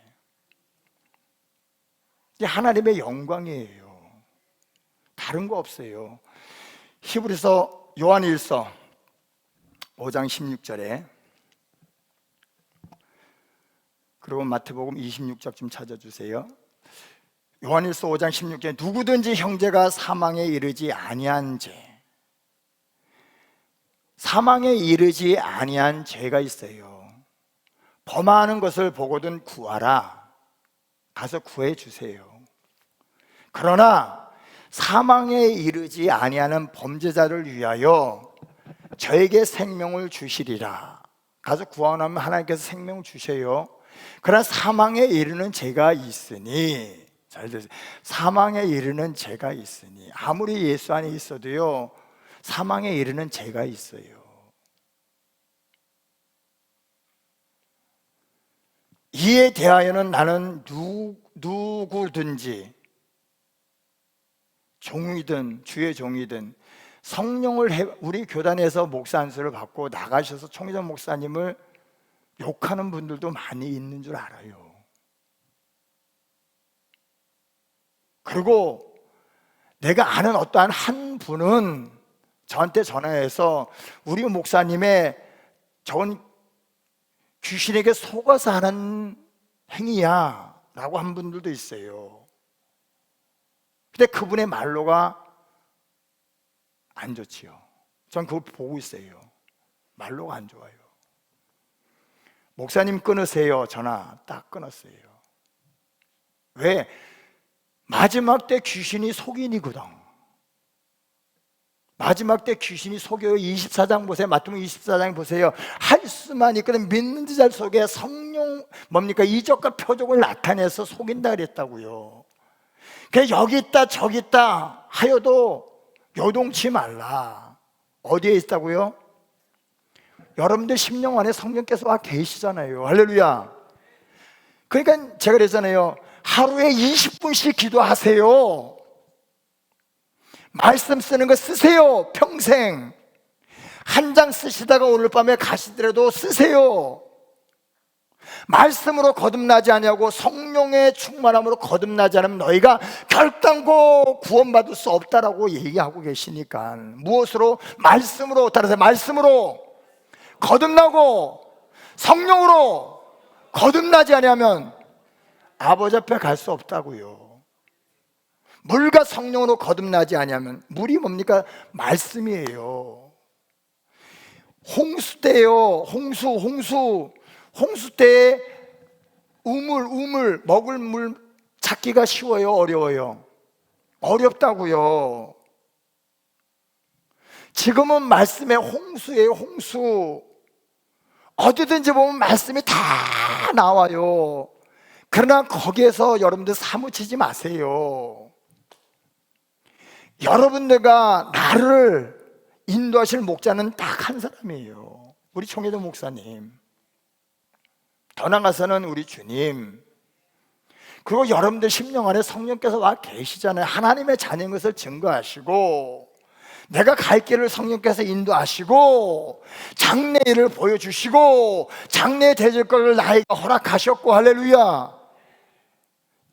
이게 하나님의 영광이에요. 다른 거 없어요. 히브리서 요한일서 5장 16절에 그리고 마태복음 26장 좀 찾아주세요. 요한일서 5장 16절에 누구든지 형제가 사망에 이르지 아니한 죄, 사망에 이르지 아니한 죄가 있어요. 범하는 것을 보거든 구하라. 가서 구해 주세요. 그러나 사망에 이르지 아니하는 범죄자를 위하여 저에게 생명을 주시리라. 가서 구원하면 하나님께서 생명을 주셔요. 그러나 사망에 이르는 죄가 있으니, 잘 들으세요. 사망에 이르는 죄가 있으니, 아무리 예수 안에 있어도요 사망에 이르는 죄가 있어요. 이에 대하여는 나는 누구든지, 종이든 주의 종이든 성령을 우리 교단에서 목사 안수를 받고 나가셔서 총회장 목사님을 욕하는 분들도 많이 있는 줄 알아요. 그리고 내가 아는 어떠한 한 분은 저한테 전화해서 우리 목사님의 전 귀신에게 속아서 하는 행위야 라고 한 분들도 있어요. 근데 그분의 말로가 안 좋지요. 전 그걸 보고 있어요. 말로가 안 좋아요. 목사님 끊으세요. 전화 딱 끊었어요. 왜? 마지막 때 귀신이 속인이거든. 마지막 때 귀신이 속여요. 24장 보세요. 마태복음 24장 보세요. 할 수만 있거든. 믿는 자 속에 성령 뭡니까? 이적과 표적을 나타내서 속인다 그랬다고요. 그래서 여기 있다 저기 있다 하여도 요동치 말라. 어디에 있다고요? 여러분들 심령 안에 성령께서 와 계시잖아요. 할렐루야. 그러니까 제가 그랬잖아요. 하루에 20분씩 기도하세요. 말씀 쓰는 거 쓰세요. 평생 한 장 쓰시다가 오늘 밤에 가시더라도 쓰세요. 말씀으로 거듭나지 아니하고 성령의 충만함으로 거듭나지 않으면 너희가 결단코 구원받을 수 없다라고 얘기하고 계시니까, 무엇으로? 말씀으로. 따라서 말씀으로 거듭나고 성령으로 거듭나지 아니하면 아버지 앞에 갈 수 없다고요. 물과 성령으로 거듭나지 아니하면, 물이 뭡니까? 말씀이에요. 홍수 때요. 홍수 때에 우물 먹을 물 찾기가 쉬워요, 어려워요? 어렵다고요. 지금은 말씀의 홍수예요. 홍수. 어디든지 보면 말씀이 다 나와요. 그러나 거기에서 여러분들 사무치지 마세요. 여러분들과 나를 인도하실 목자는 딱 한 사람이에요. 우리 총회도 목사님, 더 나아가서는 우리 주님, 그리고 여러분들 심령 안에 성령께서 와 계시잖아요. 하나님의 자녀인 것을 증거하시고, 내가 갈 길을 성령께서 인도하시고, 장래일을 보여주시고, 장래에 되질 것을 나에게 허락하셨고, 할렐루야.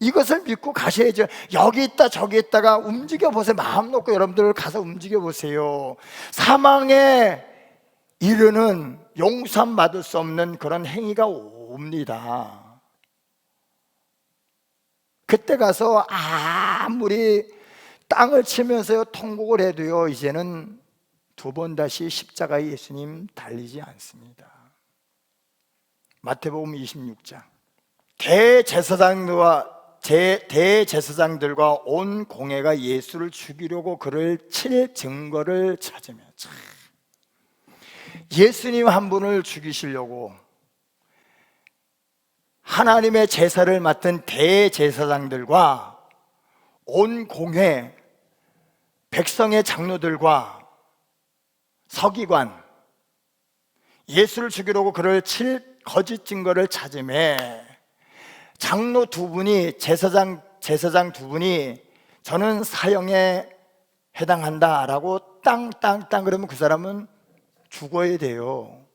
이것을 믿고 가셔야죠. 여기 있다 저기 있다가 움직여 보세요. 마음 놓고 여러분들 가서 움직여 보세요. 사망에 이르는 용서받을 수 없는 그런 행위가 옵니다. 그때 가서 아무리 땅을 치면서요 통곡을 해도요, 이제는 두 번 다시 십자가에 예수님 달리지 않습니다. 마태복음 26장. 대제사장들과 온 공회가 예수를 죽이려고 그를 칠 증거를 찾으며, 예수님 한 분을 죽이시려고 하나님의 제사를 맡은 대제사장들과 온 공회, 백성의 장로들과 서기관, 예수를 죽이려고 그를 칠 거짓 증거를 찾으며, 장로 두 분이, 제사장 두 분이 저는 사형에 해당한다라고 땅 그러면 그 사람은 죽어야 돼요.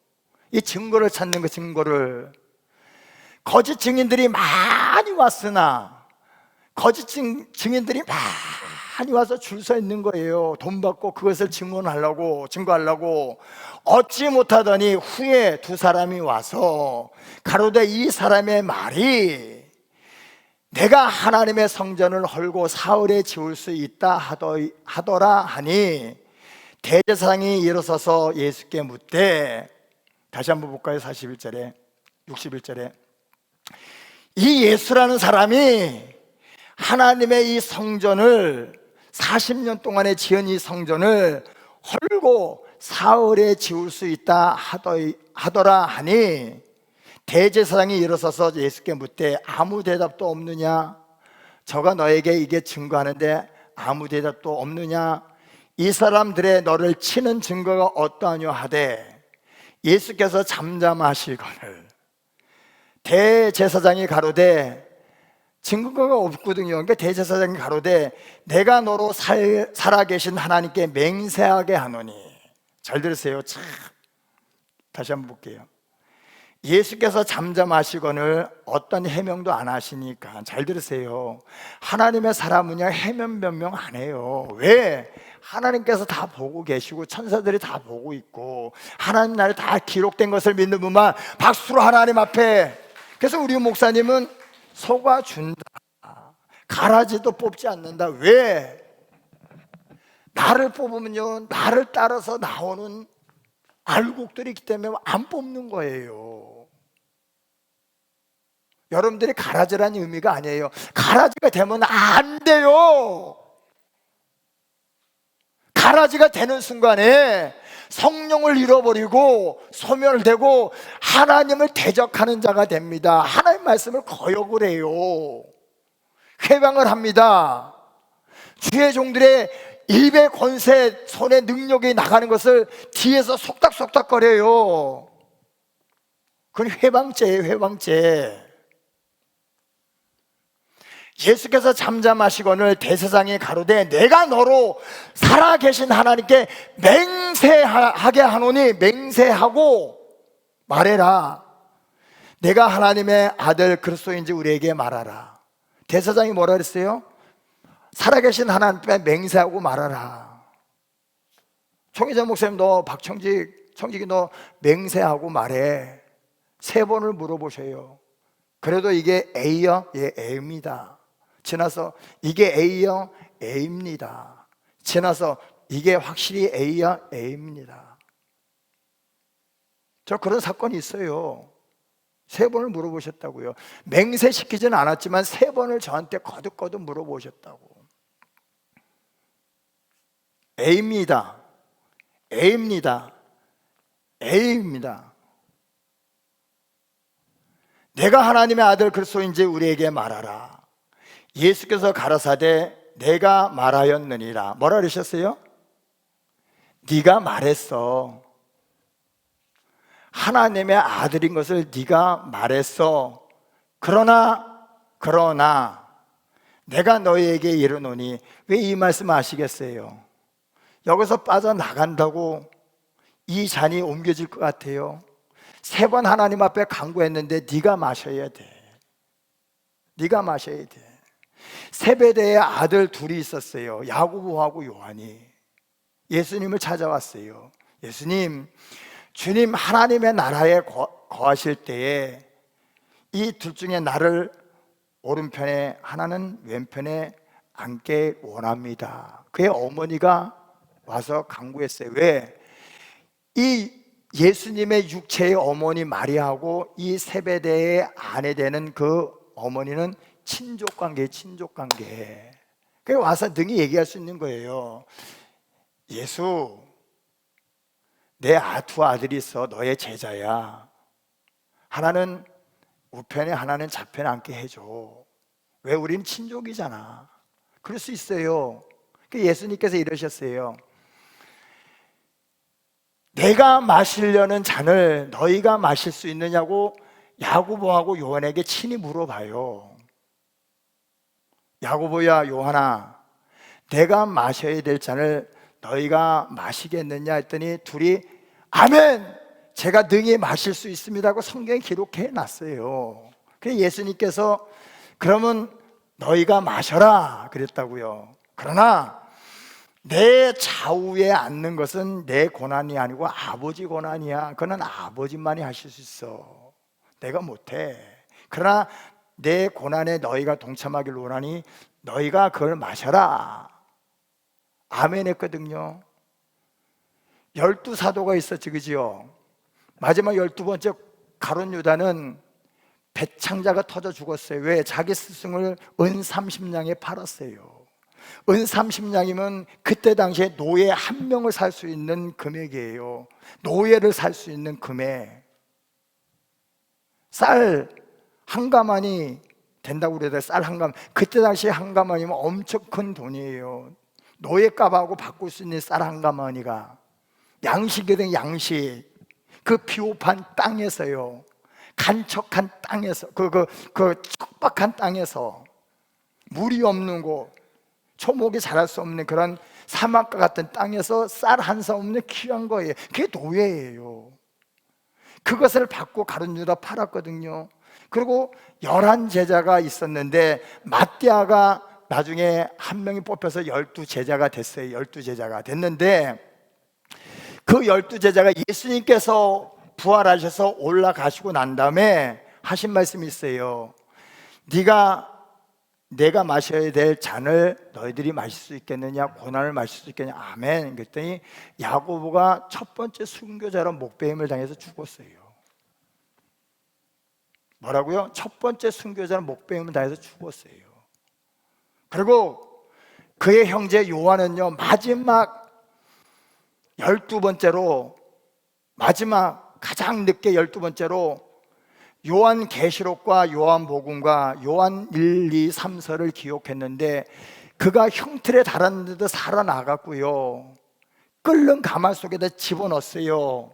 이 증거를 찾는 그 증거를. 거짓 증인들이 많이 왔으나, 거짓 증인들이 많이 와서 줄 서 있는 거예요. 돈 받고 그것을 증거하려고. 얻지 못하더니 후에 두 사람이 와서 가로되 이 사람의 말이 내가 하나님의 성전을 헐고 사흘에 지을 수 있다 하더라 하니, 대제사장이 일어서서 예수께 묻되, 다시 한번 볼까요? 41절에 61절에 이 예수라는 사람이 하나님의 이 성전을 40년 동안에 지은 이 성전을 헐고 사흘에 지을 수 있다 하더라 하니, 대제사장이 일어서서 예수께 묻되 아무 대답도 없느냐? 저가 너에게 이게 증거하는데 아무 대답도 없느냐? 이 사람들의 너를 치는 증거가 어떠하뇨 하되, 예수께서 잠잠하시거늘 대제사장이 가로되, 증거가 없거든요. 그러니까 대제사장이 가로되 내가 너로 살아계신 하나님께 맹세하게 하노니. 잘 들으세요. 참. 다시 한번 볼게요. 예수께서 잠잠하시거늘 어떤 해명도 안 하시니까, 잘 들으세요. 하나님의 사람은요 해명 변명 안 해요. 왜? 하나님께서 다 보고 계시고 천사들이 다 보고 있고 하나님 나라에 다 기록된 것을 믿는 분만 박수로 하나님 앞에. 그래서 우리 목사님은 속아준다, 가라지도 뽑지 않는다. 왜? 나를 뽑으면요 나를 따라서 나오는 알곡들이 있기 때문에 안 뽑는 거예요. 여러분들이 가라지라는 의미가 아니에요. 가라지가 되면 안 돼요. 가라지가 되는 순간에 성령을 잃어버리고 소멸되고 하나님을 대적하는 자가 됩니다. 하나님 말씀을 거역을 해요. 회방을 합니다. 주의 종들의 입의 권세, 손의 능력이 나가는 것을 뒤에서 속닥속닥거려요. 그건 회방죄예요, 회방죄. 예수께서 잠잠하시거늘 대제사장이 가로되 내가 너로 살아계신 하나님께 맹세하게 하노니 맹세하고 말해라. 내가 하나님의 아들 그리스도인지 우리에게 말하라. 대제사장이 뭐라 그랬어요? 살아계신 하나님께 맹세하고 말하라. 총회장 목사님, 너 청직이 너 맹세하고 말해. 3번을 물어보셔요. 그래도 이게 A요? 예, A입니다. 지나서 이게 A요? A입니다. 지나서 이게 확실히 A야? A입니다. 저 그런 사건이 있어요. 3번을 물어보셨다고요. 맹세시키지는 않았지만 3번을 저한테 거듭거듭 물어보셨다고. A입니다. A입니다. A입니다. 내가 하나님의 아들 그리스도인지 우리에게 말하라. 예수께서 가라사대 내가 말하였느니라. 뭐라 그러셨어요? 네가 말했어. 하나님의 아들인 것을 네가 말했어. 그러나 내가 너희에게 이르노니. 왜 이 말씀 아시겠어요? 여기서 빠져나간다고 이 잔이 옮겨질 것 같아요? 3번 하나님 앞에 간구했는데 네가 마셔야 돼. 네가 마셔야 돼. 세베대의 아들 둘이 있었어요. 야고보하고 요한이. 예수님을 찾아왔어요. 예수님, 주님 하나님의 나라에 거하실 때에 이 둘 중에 나를 오른편에 하나는 왼편에 앉게 원합니다. 그의 어머니가 와서 간구했어요. 왜? 이 예수님의 육체의 어머니 마리아하고 이 세베대의 아내 되는 그 어머니는 친족관계예요. 친족관계. 그래서 와서 능히 얘기할 수 있는 거예요. 예수, 내 2 아들이 있어. 너의 제자야. 하나는 우편에 하나는 좌편에 앉게 해줘. 왜? 우린 친족이잖아. 그럴 수 있어요. 예수님께서 이러셨어요. 내가 마시려는 잔을 너희가 마실 수 있느냐고 야고보하고 요한에게 친히 물어봐요. 야고보야, 요한아, 내가 마셔야 될 잔을 너희가 마시겠느냐 했더니 둘이 아멘! 제가 능히 마실 수 있습니다 하고 성경에 기록해 놨어요. 그래서 예수님께서 그러면 너희가 마셔라 그랬다고요. 그러나 내 좌우에 앉는 것은 내 고난이 아니고 아버지 고난이야. 그건 아버지만이 하실 수 있어. 내가 못해. 그러나 내 고난에 너희가 동참하길 원하니 너희가 그걸 마셔라. 아멘 했거든요. 12사도가 있었지, 그지요? 마지막 12번째 가룟 유다는 배창자가 터져 죽었어요. 왜? 자기 스승을 은 30냥에 팔았어요. 은 30냥이면 그때 당시에 노예 1명을 살 수 있는 금액이에요. 노예를 살 수 있는 금액. 쌀 한 가마니 된다고 그래야 돼. 쌀 한 가마. 그때 당시에 한 가마니면 엄청 큰 돈이에요. 노예값하고 바꿀 수 있는 쌀 한 가마니가. 양식이든 양식. 그 비옥한 땅에서요. 간척한 땅에서, 그 척박한 땅에서, 물이 없는 곳, 초목이 자랄 수 없는 그런 사막과 같은 땅에서 쌀 한 사 없는 귀한 거예요. 그게 노예예요. 그것을 받고 가룟 유다 팔았거든요. 그리고 11제자가 있었는데 맏대아가 나중에 한 명이 뽑혀서 12제자가 됐어요. 12제자가 됐는데 그 12제자가 예수님께서 부활하셔서 올라가시고 난 다음에 하신 말씀이 있어요. 내가 마셔야 될 잔을 너희들이 마실 수 있겠느냐? 고난을 마실 수 있겠느냐? 아멘. 그랬더니 야고보가 첫 번째 순교자로 목배임을 당해서 죽었어요. 뭐라고요? 첫 번째 순교자로 목배임을 당해서 죽었어요. 그리고 그의 형제 요한은요, 마지막 12번째로, 마지막 가장 늦게 12번째로 요한계시록과 요한복음과 요한 1, 2, 3서를 기록했는데 그가 형틀에 달았는데도 살아나갔고요, 끓는 가마 속에다 집어넣었어요.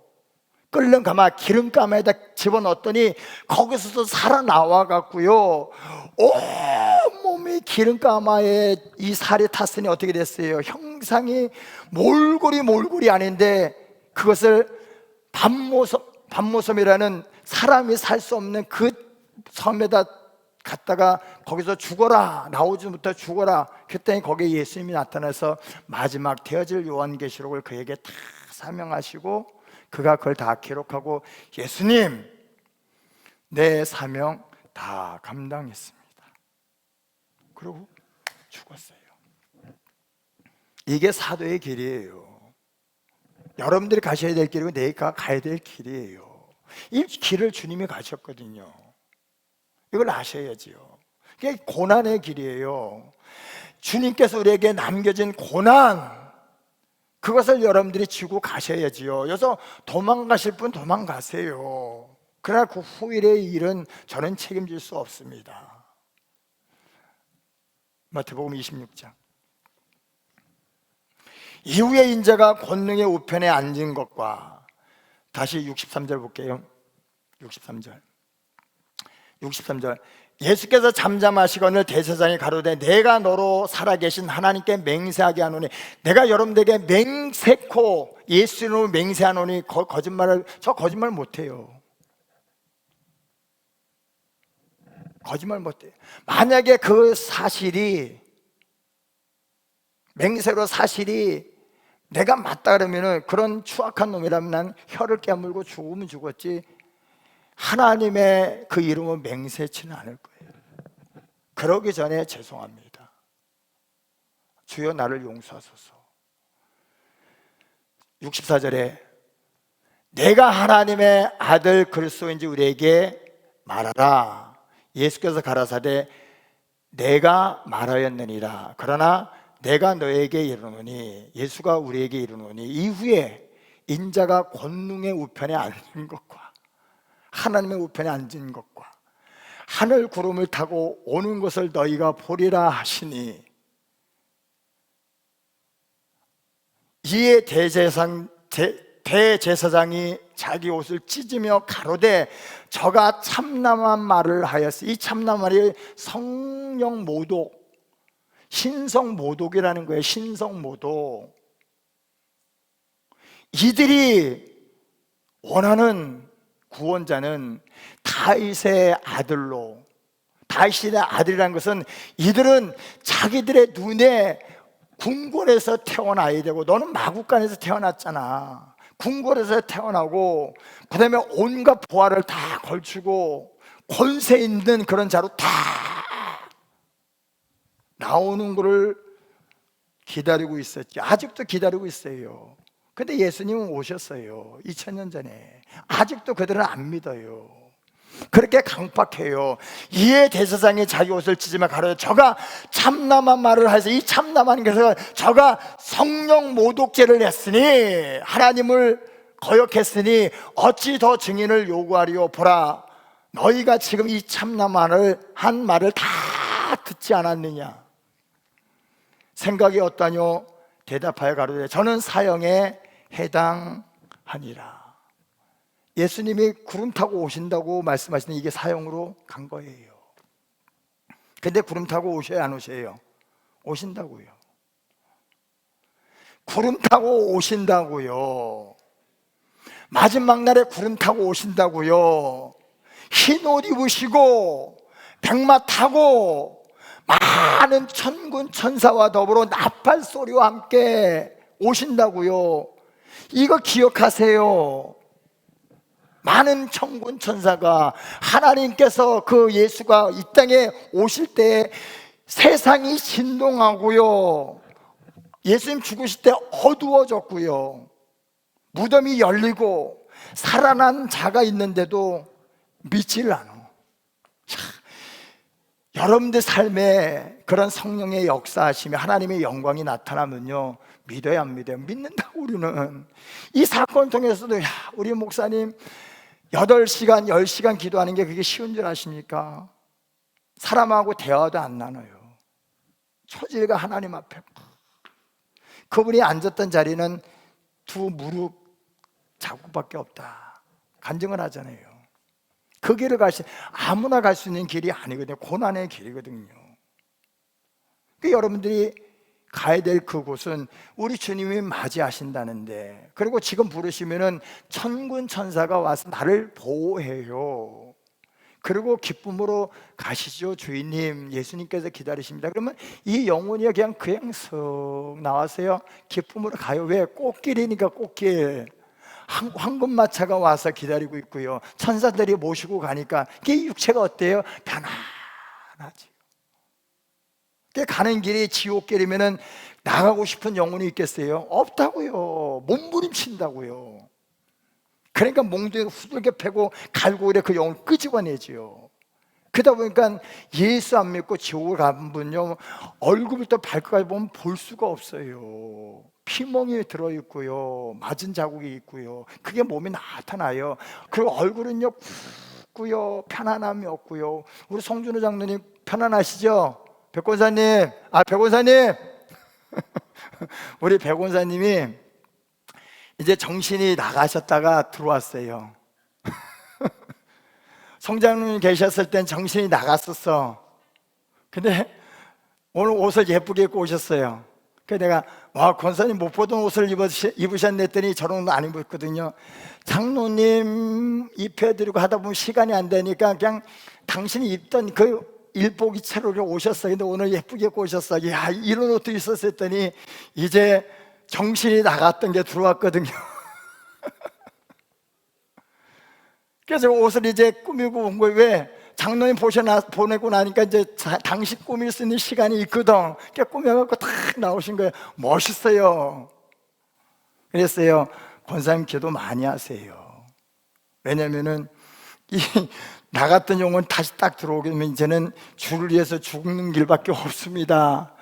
끓는 가마, 기름가마에다 집어넣었더니 거기서도 살아나와 갖고요, 온몸이 기름가마에 이 살이 탔으니 어떻게 됐어요? 형상이 몰골이 아닌데 그것을 밤모섬이라는 사람이 살 수 없는 그 섬에다 갔다가 거기서 죽어라, 나오지 못해 죽어라. 그랬더니 거기에 예수님이 나타나서 마지막 되어질 요한계시록을 그에게 다 사명하시고 그가 그걸 다 기록하고, 예수님, 내 사명 다 감당했습니다. 그리고 죽었어요. 이게 사도의 길이에요. 여러분들이 가셔야 될 길이고 내가 가야 될 길이에요. 이 길을 주님이 가셨거든요. 이걸 아셔야지요. 그게 고난의 길이에요. 주님께서 우리에게 남겨진 고난, 그것을 여러분들이 지고 가셔야지요. 그래서 도망가실 분 도망가세요. 그러나 그 후일의 일은 저는 책임질 수 없습니다. 마태복음 26장. 이후에 인자가 권능의 우편에 앉은 것과, 다시 63절 볼게요. 63절. 예수께서 잠잠하시거늘 대제사장이 가로되 내가 너로 살아계신 하나님께 맹세하게 하노니, 내가 여러분들에게 맹세코 예수 이름으로 맹세하노니 저 거짓말 못해요. 거짓말 못해요. 만약에 그 사실이, 맹세로 사실이 내가 맞다 그러면은, 그런 추악한 놈이라면 난 혀를 깨물고 죽으면 죽었지 하나님의 그 이름을 맹세치는 않을 거예요. 그러기 전에 죄송합니다. 주여 나를 용서하소서. 64절에 내가 하나님의 아들 그리스도인지 우리에게 말하라. 예수께서 가라사대 내가 말하였느니라. 그러나 내가 너에게 이르노니, 예수가 우리에게 이르노니, 이후에 인자가 권능의 우편에 앉은 것과 하나님의 우편에 앉은 것과 하늘 구름을 타고 오는 것을 너희가 보리라 하시니, 이에 대제사장이 자기 옷을 찢으며 가로되 저가 참남한 말을 하였으니, 이 참남한 말이 성령 모독, 신성 모독이라는 거예요. 신성 모독. 이들이 원하는 구원자는 다윗의 아들로, 다윗의 아들이라는 것은 이들은 자기들의 눈에 궁궐에서 태어나야 되고, 너는 마국간에서 태어났잖아. 궁궐에서 태어나고 그 다음에 온갖 보화를 다 걸치고 권세 있는 그런 자로 다 나오는 것을 기다리고 있었지. 아직도 기다리고 있어요. 근데 예수님은 오셨어요. 2000년 전에. 아직도 그들은 안 믿어요. 그렇게 강팍해요. 이에 대제사장이 자기 옷을 찢으며 가로되 저가 참남한 말을 해서, 이 참남한 것은 저가 성령 모독죄를 했으니, 하나님을 거역했으니 어찌 더 증인을 요구하리요. 보라, 너희가 지금 이 참남한 한 말을 다 듣지 않았느냐. 생각이 어떠뇨? 대답하여 가로되 저는 사형에 해당하니라. 예수님이 구름 타고 오신다고 말씀하시는, 이게 사형으로 간 거예요. 근데 구름 타고 오셔요, 안 오셔요? 오신다고요. 구름 타고 오신다고요. 마지막 날에 구름 타고 오신다고요. 흰 옷 입으시고 백마 타고 많은 천군 천사와 더불어 나팔 소리와 함께 오신다고요. 이거 기억하세요. 많은 천군 천사가, 하나님께서 그 예수가 이 땅에 오실 때 세상이 진동하고요, 예수님 죽으실 때 어두워졌고요, 무덤이 열리고 살아난 자가 있는데도 믿지를 않아. 여러분들 삶에 그런 성령의 역사하심이, 하나님의 영광이 나타나면요, 믿어야 안 믿어요? 믿는다고. 우리는 이 사건을 통해서도, 야, 우리 목사님 8시간 10시간 기도하는 게 그게 쉬운 줄 아십니까? 사람하고 대화도 안 나눠요. 초질과 하나님 앞에 그분이 앉았던 자리는 두 무릎 자국밖에 없다, 간증을 하잖아요. 그 길을 아무나 갈 수 있는 길이 아니거든요. 고난의 길이거든요. 여러분들이 가야 될 그곳은 우리 주님이 맞이하신다는데, 그리고 지금 부르시면은 천군 천사가 와서 나를 보호해요. 그리고 기쁨으로 가시죠. 주인님, 예수님께서 기다리십니다. 그러면 이 영혼이 그냥 슥 나와서요, 기쁨으로 가요. 왜? 꽃길이니까. 꽃길. 황금마차가 와서 기다리고 있고요, 천사들이 모시고 가니까 이 육체가 어때요? 편안하지. 가는 길이 지옥길이면은 나가고 싶은 영혼이 있겠어요? 없다고요. 몸부림친다고요. 그러니까 몽둥이를 후들겨 패고 갈고 이래 그 영혼을 끄집어내지요. 그러다 보니까 예수 안 믿고 지옥을 간 분요, 얼굴부터 발끝까지 보면 볼 수가 없어요. 피멍이 들어있고요, 맞은 자국이 있고요, 그게 몸에 나타나요. 그리고 얼굴은요 굽고요, 편안함이 없고요. 우리 송준호 장로님 편안하시죠? 백권사님, 백권사님 우리 백권사님이 이제 정신이 나가셨다가 들어왔어요. 성장님 계셨을 땐 정신이 나갔었어. 근데 오늘 옷을 예쁘게 입고 오셨어요. 그래서 내가, 와, 권사님 못 보던 옷을 입으셨네 했더니 저런 거 안 입었거든요. 장로님 입혀드리고 하다 보면 시간이 안 되니까 그냥 당신이 입던 그 일복 이채로 오셨어요. 근데 오늘 예쁘게 입고 오셨어. 야, 이런 옷도 있었어 했더니 이제 정신이 나갔던 게 들어왔거든요. 그래서 옷을 이제 꾸미고 온 거예요. 왜? 장로님 보내고 나니까 이제 당신 꾸밀 수 있는 시간이 있거든. 그러니까 꾸며갖고 탁 나오신 거예요. 멋있어요. 그랬어요. 권사님 기도 많이 하세요. 왜냐면은 이 나갔던 영혼 다시 딱 들어오게 되면 이제는 주를 위해서 죽는 길밖에 없습니다.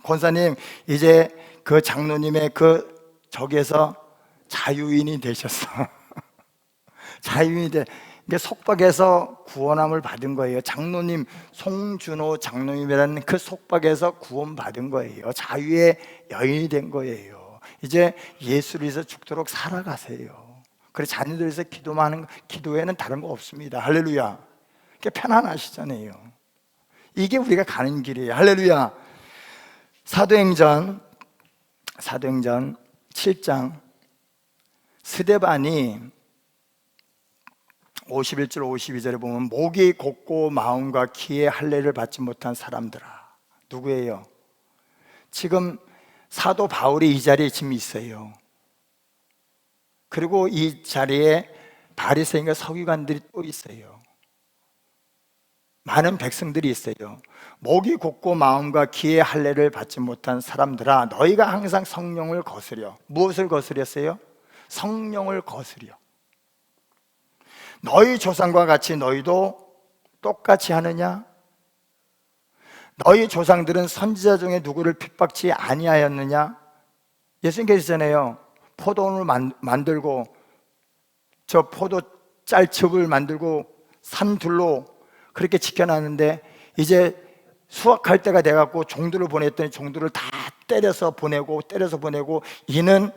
권사님 이제 그 장로님의 그 적에서 자유인이 되셨어. 자유인이 돼. 이게 속박에서 구원함을 받은 거예요. 장로님, 송준호 장로님이라는 그 속박에서 구원받은 거예요. 자유의 여인이 된 거예요. 이제 예수를 위해서 죽도록 살아가세요. 그래서 자녀들에서 기도에는 다른 거 없습니다. 할렐루야. 이게 편안하시잖아요. 이게 우리가 가는 길이에요. 할렐루야. 사도행전 7장 스데반이 51절 52절에 보면 목이 곧고 마음과 기의 할례를 받지 못한 사람들아. 누구예요? 지금 사도 바울이 이 자리에 지금 있어요. 그리고 이 자리에 바리새인과 서기관들이 또 있어요. 많은 백성들이 있어요. 목이 곧고 마음과 기의 할례를 받지 못한 사람들아, 너희가 항상 성령을 거스려. 무엇을 거스렸어요? 성령을 거스려. 너희 조상과 같이 너희도 똑같이 하느냐? 너희 조상들은 선지자 중에 누구를 핍박지 아니하였느냐? 예수님께서 있잖아요. 포도원을 만들고 저 포도 짤즙을 만들고 산둘로 그렇게 지켜놨는데 이제 수확할 때가 돼갖고 종들을 보냈더니 종들을 다 때려서 보내고 이는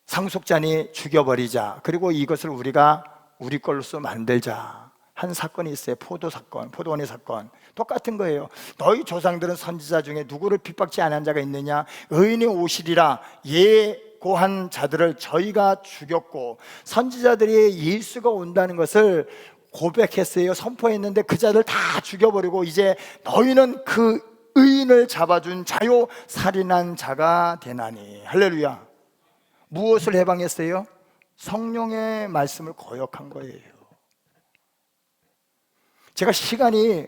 상속자니 죽여버리자. 그리고 이것을 우리가 우리 걸로서 만들자 한 사건이 있어요. 포도 사건, 포도원의 사건. 똑같은 거예요. 너희 조상들은 선지자 중에 누구를 핍박지 않은 자가 있느냐? 의인이 오시리라. 고한 자들을 저희가 죽였고 선지자들이 예수가 온다는 것을 고백했어요. 선포했는데 그 자들 다 죽여버리고 이제 너희는 그 의인을 잡아준 자요 살인한 자가 되나니. 할렐루야. 무엇을 해방했어요? 성령의 말씀을 거역한 거예요. 제가 시간이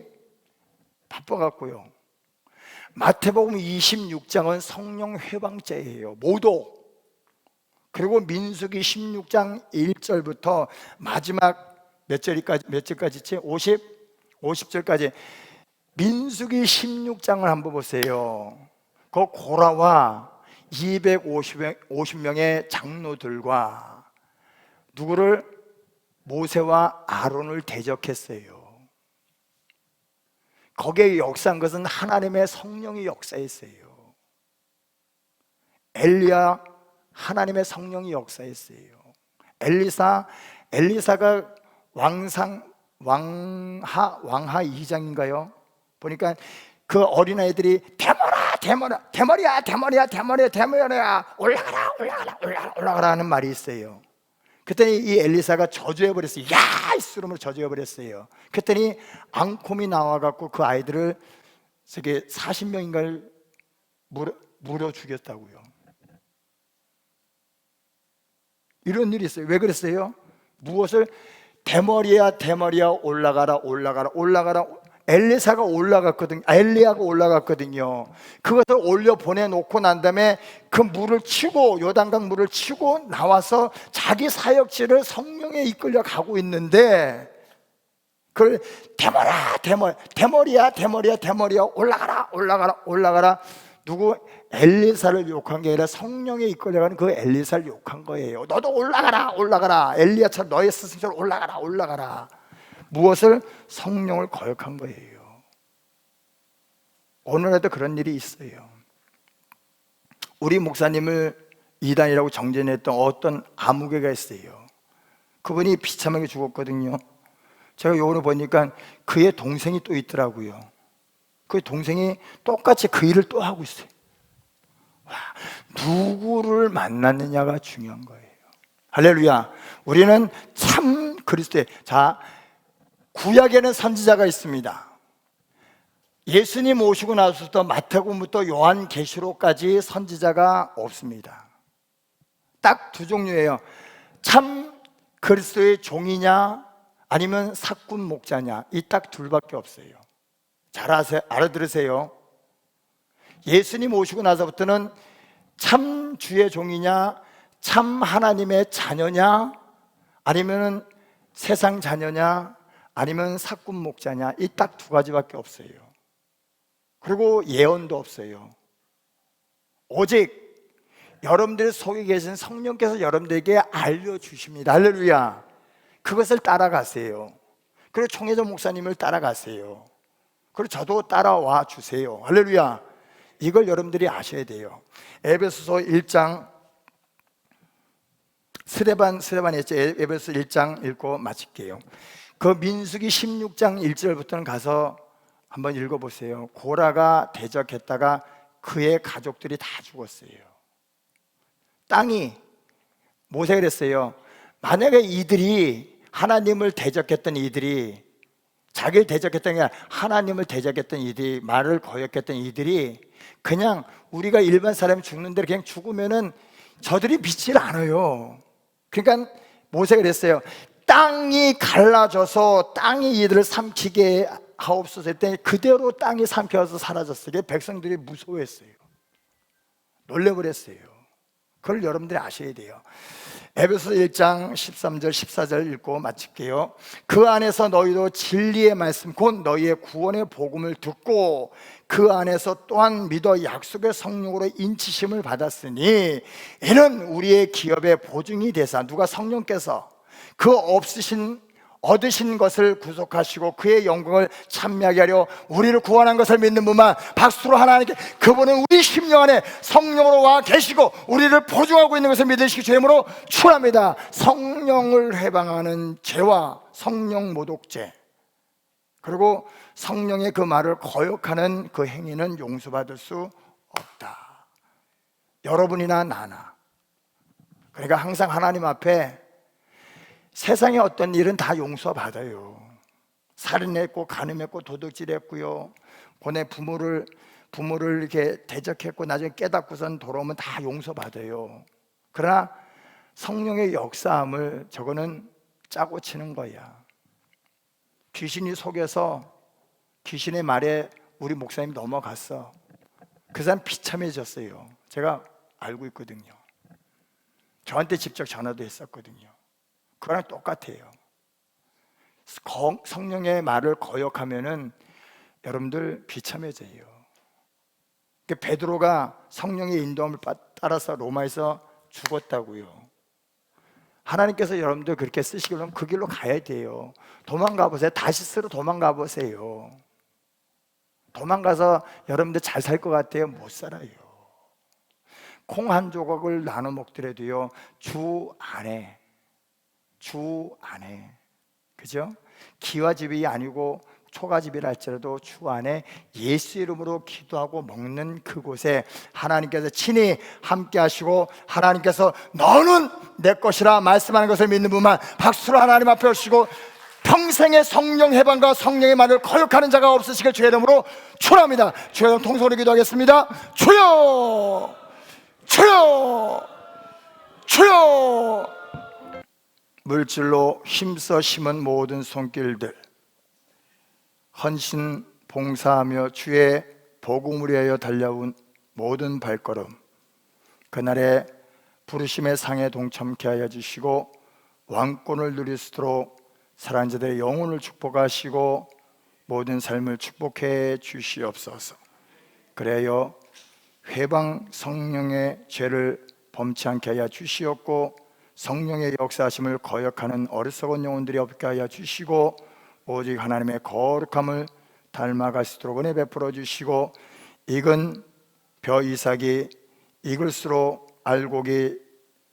바빠갖고요, 마태복음 26장은 성령 회방죄예요. 모두. 그리고 민수기 16장 1절부터 마지막 몇 절까지 있지? 50절까지. 민수기 16장을 한번 보세요. 그 고라와 250명의 장로들과 누구를? 모세와 아론을 대적했어요. 거기에 역사한 것은 하나님의 성령이 역사했어요. 엘리야, 하나님의 성령이 역사했어요. 엘리사가 왕하 2장인가요? 보니까 그 어린아이들이 대머리야 올라가라 하는 말이 있어요. 그랬더니 이 엘리사가 저주해버렸어요. 야! 이스름으로 저주해버렸어요. 그랬더니 앙콤이 나와갖고 그 아이들을 40명인가를 물어 죽였다고요. 이런 일이 있어요. 왜 그랬어요? 무엇을? 대머리야 올라가라. 엘리야가 올라갔거든요. 그것을 올려 보내놓고 난 다음에 그 물을 치고, 요단강 물을 치고 나와서 자기 사역지를 성령에 이끌려 가고 있는데, 그걸 대머리야 올라가라. 누구? 엘리사를 욕한 게 아니라 성령에 이끌려가는 그 엘리사를 욕한 거예요. 너도 올라가라. 엘리야처럼 너의 스승처럼 올라가라. 무엇을? 성령을 거역한 거예요. 오늘에도 그런 일이 있어요. 우리 목사님을 이단이라고 정죄했던 어떤 아무개가 있어요. 그분이 비참하게 죽었거든요. 제가 요번에 보니까 그의 동생이 또 있더라고요. 그 동생이 똑같이 그 일을 또 하고 있어요. 누구를 만났느냐가 중요한 거예요. 할렐루야. 우리는 참 그리스도의, 구약에는 선지자가 있습니다. 예수님 오시고 나서부터 마태복음부터 요한계시록까지 선지자가 없습니다. 딱 두 종류예요. 참 그리스도의 종이냐 아니면 사꾼 목자냐, 이 딱 둘밖에 없어요. 잘 알아들으세요. 예수님 오시고 나서부터는 참 주의 종이냐, 참 하나님의 자녀냐, 아니면 세상 자녀냐, 아니면 사꾼 목자냐, 이 딱 두 가지밖에 없어요. 그리고 예언도 없어요. 오직 여러분들 속에 계신 성령께서 여러분들에게 알려주십니다. 할렐루야. 그것을 따라가세요. 그리고 총회장 목사님을 따라가세요. 그리고 저도 따라와 주세요. 할렐루야. 이걸 여러분들이 아셔야 돼요. 에베소서 1장, 스데반 했죠. 에베소서 1장 읽고 마칠게요. 그 민수기 16장 1절부터는 가서 한번 읽어보세요. 고라가 대적했다가 그의 가족들이 다 죽었어요. 땅이, 모세가 그랬어요. 만약에 이들이 하나님을 대적했던 이들이, 자기를 대적했던 게 아니라 하나님을 대적했던 이들이, 말을 거역했던 이들이 그냥 우리가 일반 사람이 죽는 대로 그냥 죽으면은 저들이 믿질 않아요. 그러니까 모세가 그랬어요. 땅이 갈라져서 땅이 이들을 삼키게 하옵소서 했더니 그대로 땅이 삼켜서 사라졌어요. 백성들이 무서워했어요. 놀래버렸어요. 그걸 여러분들이 아셔야 돼요. 에베소서 1장 13절 14절 읽고 마칠게요. 그 안에서 너희도 진리의 말씀 곧 너희의 구원의 복음을 듣고 그 안에서 또한 믿어 약속의 성령으로 인치심을 받았으니 이는 우리의 기업의 보증이 되사, 누가? 성령께서 그 얻으신 것을 구속하시고 그의 영광을 찬미하게 하려 우리를 구원한 것을 믿는 분만 박수로 하나님께, 그분은 우리 심령 안에 성령으로 와 계시고 우리를 보증하고 있는 것을 믿으시기 주임으로 축원합니다. 성령을 해방하는 죄와 성령 모독죄, 그리고 성령의 그 말을 거역하는 그 행위는 용서받을 수 없다. 여러분이나 나나 그러니까 항상 하나님 앞에 세상의 어떤 일은 다 용서받아요. 살인했고 간음했고 도둑질했고요, 본의 부모를 이렇게 대적했고 나중에 깨닫고선 돌아오면 다 용서받아요. 그러나 성령의 역사함을 저거는 짜고 치는 거야. 귀신이 속여서 귀신의 말에 우리 목사님이 넘어갔어. 그 사람 비참해졌어요. 제가 알고 있거든요. 저한테 직접 전화도 했었거든요. 그거랑 똑같아요. 성령의 말을 거역하면은 여러분들 비참해져요. 베드로가 성령의 인도함을 따라서 로마에서 죽었다고요. 하나님께서 여러분들 그렇게 쓰시기로는 그 길로 가야 돼요. 도망가 보세요. 다시스로 도망가 보세요. 도망가서 여러분들 잘 살 것 같아요? 못 살아요. 콩 한 조각을 나눠 먹더라도요, 주 안에, 그죠? 기와집이 아니고 초가집이라 할지라도 주 안에 예수 이름으로 기도하고 먹는 그곳에 하나님께서 친히 함께 하시고, 하나님께서 너는 내 것이라 말씀하는 것을 믿는 분만 박수로 하나님 앞에 오시고, 평생의 성령 해방과 성령의 말을 거역하는 자가 없으시길 주의 이름으로 축원합니다. 주의 이름 통성으로 기도하겠습니다. 주여, 주여, 주여. 물질로 힘써 심은 모든 손길들, 헌신 봉사하며 주의 복음을 위하여 달려온 모든 발걸음, 그날의 부르심의 상에 동참케 하여 주시고 왕권을 누릴 수 있도록 사랑하는 자들의 영혼을 축복하시고 모든 삶을 축복해 주시옵소서. 그래요 회방 성령의 죄를 범치 않게 하여 주시옵고, 성령의 역사하심을 거역하는 어리석은 영혼들이 없게 하여 주시고, 오직 하나님의 거룩함을 닮아갈 수 있도록 은혜 베풀어 주시고, 익은 벼 이삭이 익을수록 알곡이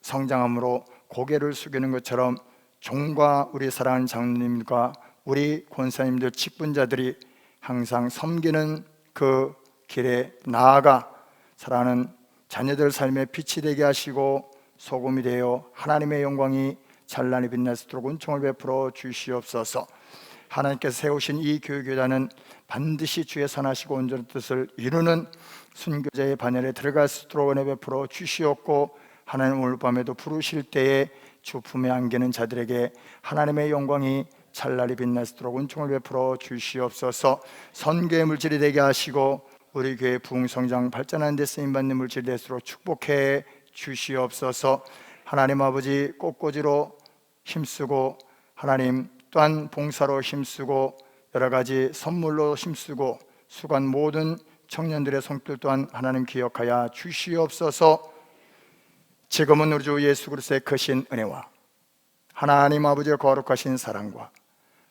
성장함으로 고개를 숙이는 것처럼 종과 우리 사랑하는 장로님과 우리 권사님들 직분자들이 항상 섬기는 그 길에 나아가 사랑하는 자녀들 삶에 빛이 되게 하시고 소금이 되어 하나님의 영광이 찬란히 빛날 수 있도록 은총을 베풀어 주시옵소서. 하나님께서 세우신 이 교회교단은 반드시 주의 선하시고 온전한 뜻을 이루는 순교자의 반열에 들어갈 수 있도록 은혜 베풀어 주시옵고, 하나님 오늘 밤에도 부르실 때에 주 품에 안기는 자들에게 하나님의 영광이 찬란히 빛날 수 있도록 은총을 베풀어 주시옵소서. 선교의 물질이 되게 하시고 우리 교회 부흥성장 발전하는 데 쓰임받는 물질이 될수록 축복해 주시옵소서. 하나님 아버지, 꽃꽂이로 힘쓰고 하나님 또한 봉사로 힘쓰고 여러 가지 선물로 힘쓰고 수고한 모든 청년들의 손길 또한 하나님 기억하여 주시옵소서. 지금은 우리 주 예수 그리스도의 크신 은혜와 하나님 아버지의 거룩하신 사랑과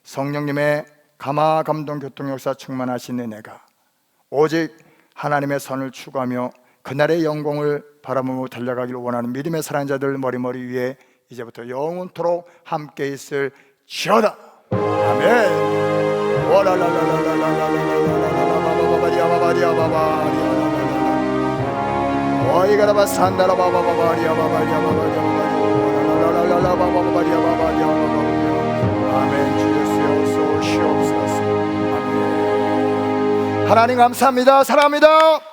성령님의 감화 감동 교통 역사 충만하신 은혜가 오직 하나님의 선을 추구하며 그날의 영광을 바라보며 달려가기를 원하는 믿음의 사랑하는 자들 머리머리 위에 이제부터 영원토록 함께 있을 지어다. 아멘. 아멘. 주여 시옵소서. 아멘. 하나님 감사합니다. 사랑합니다.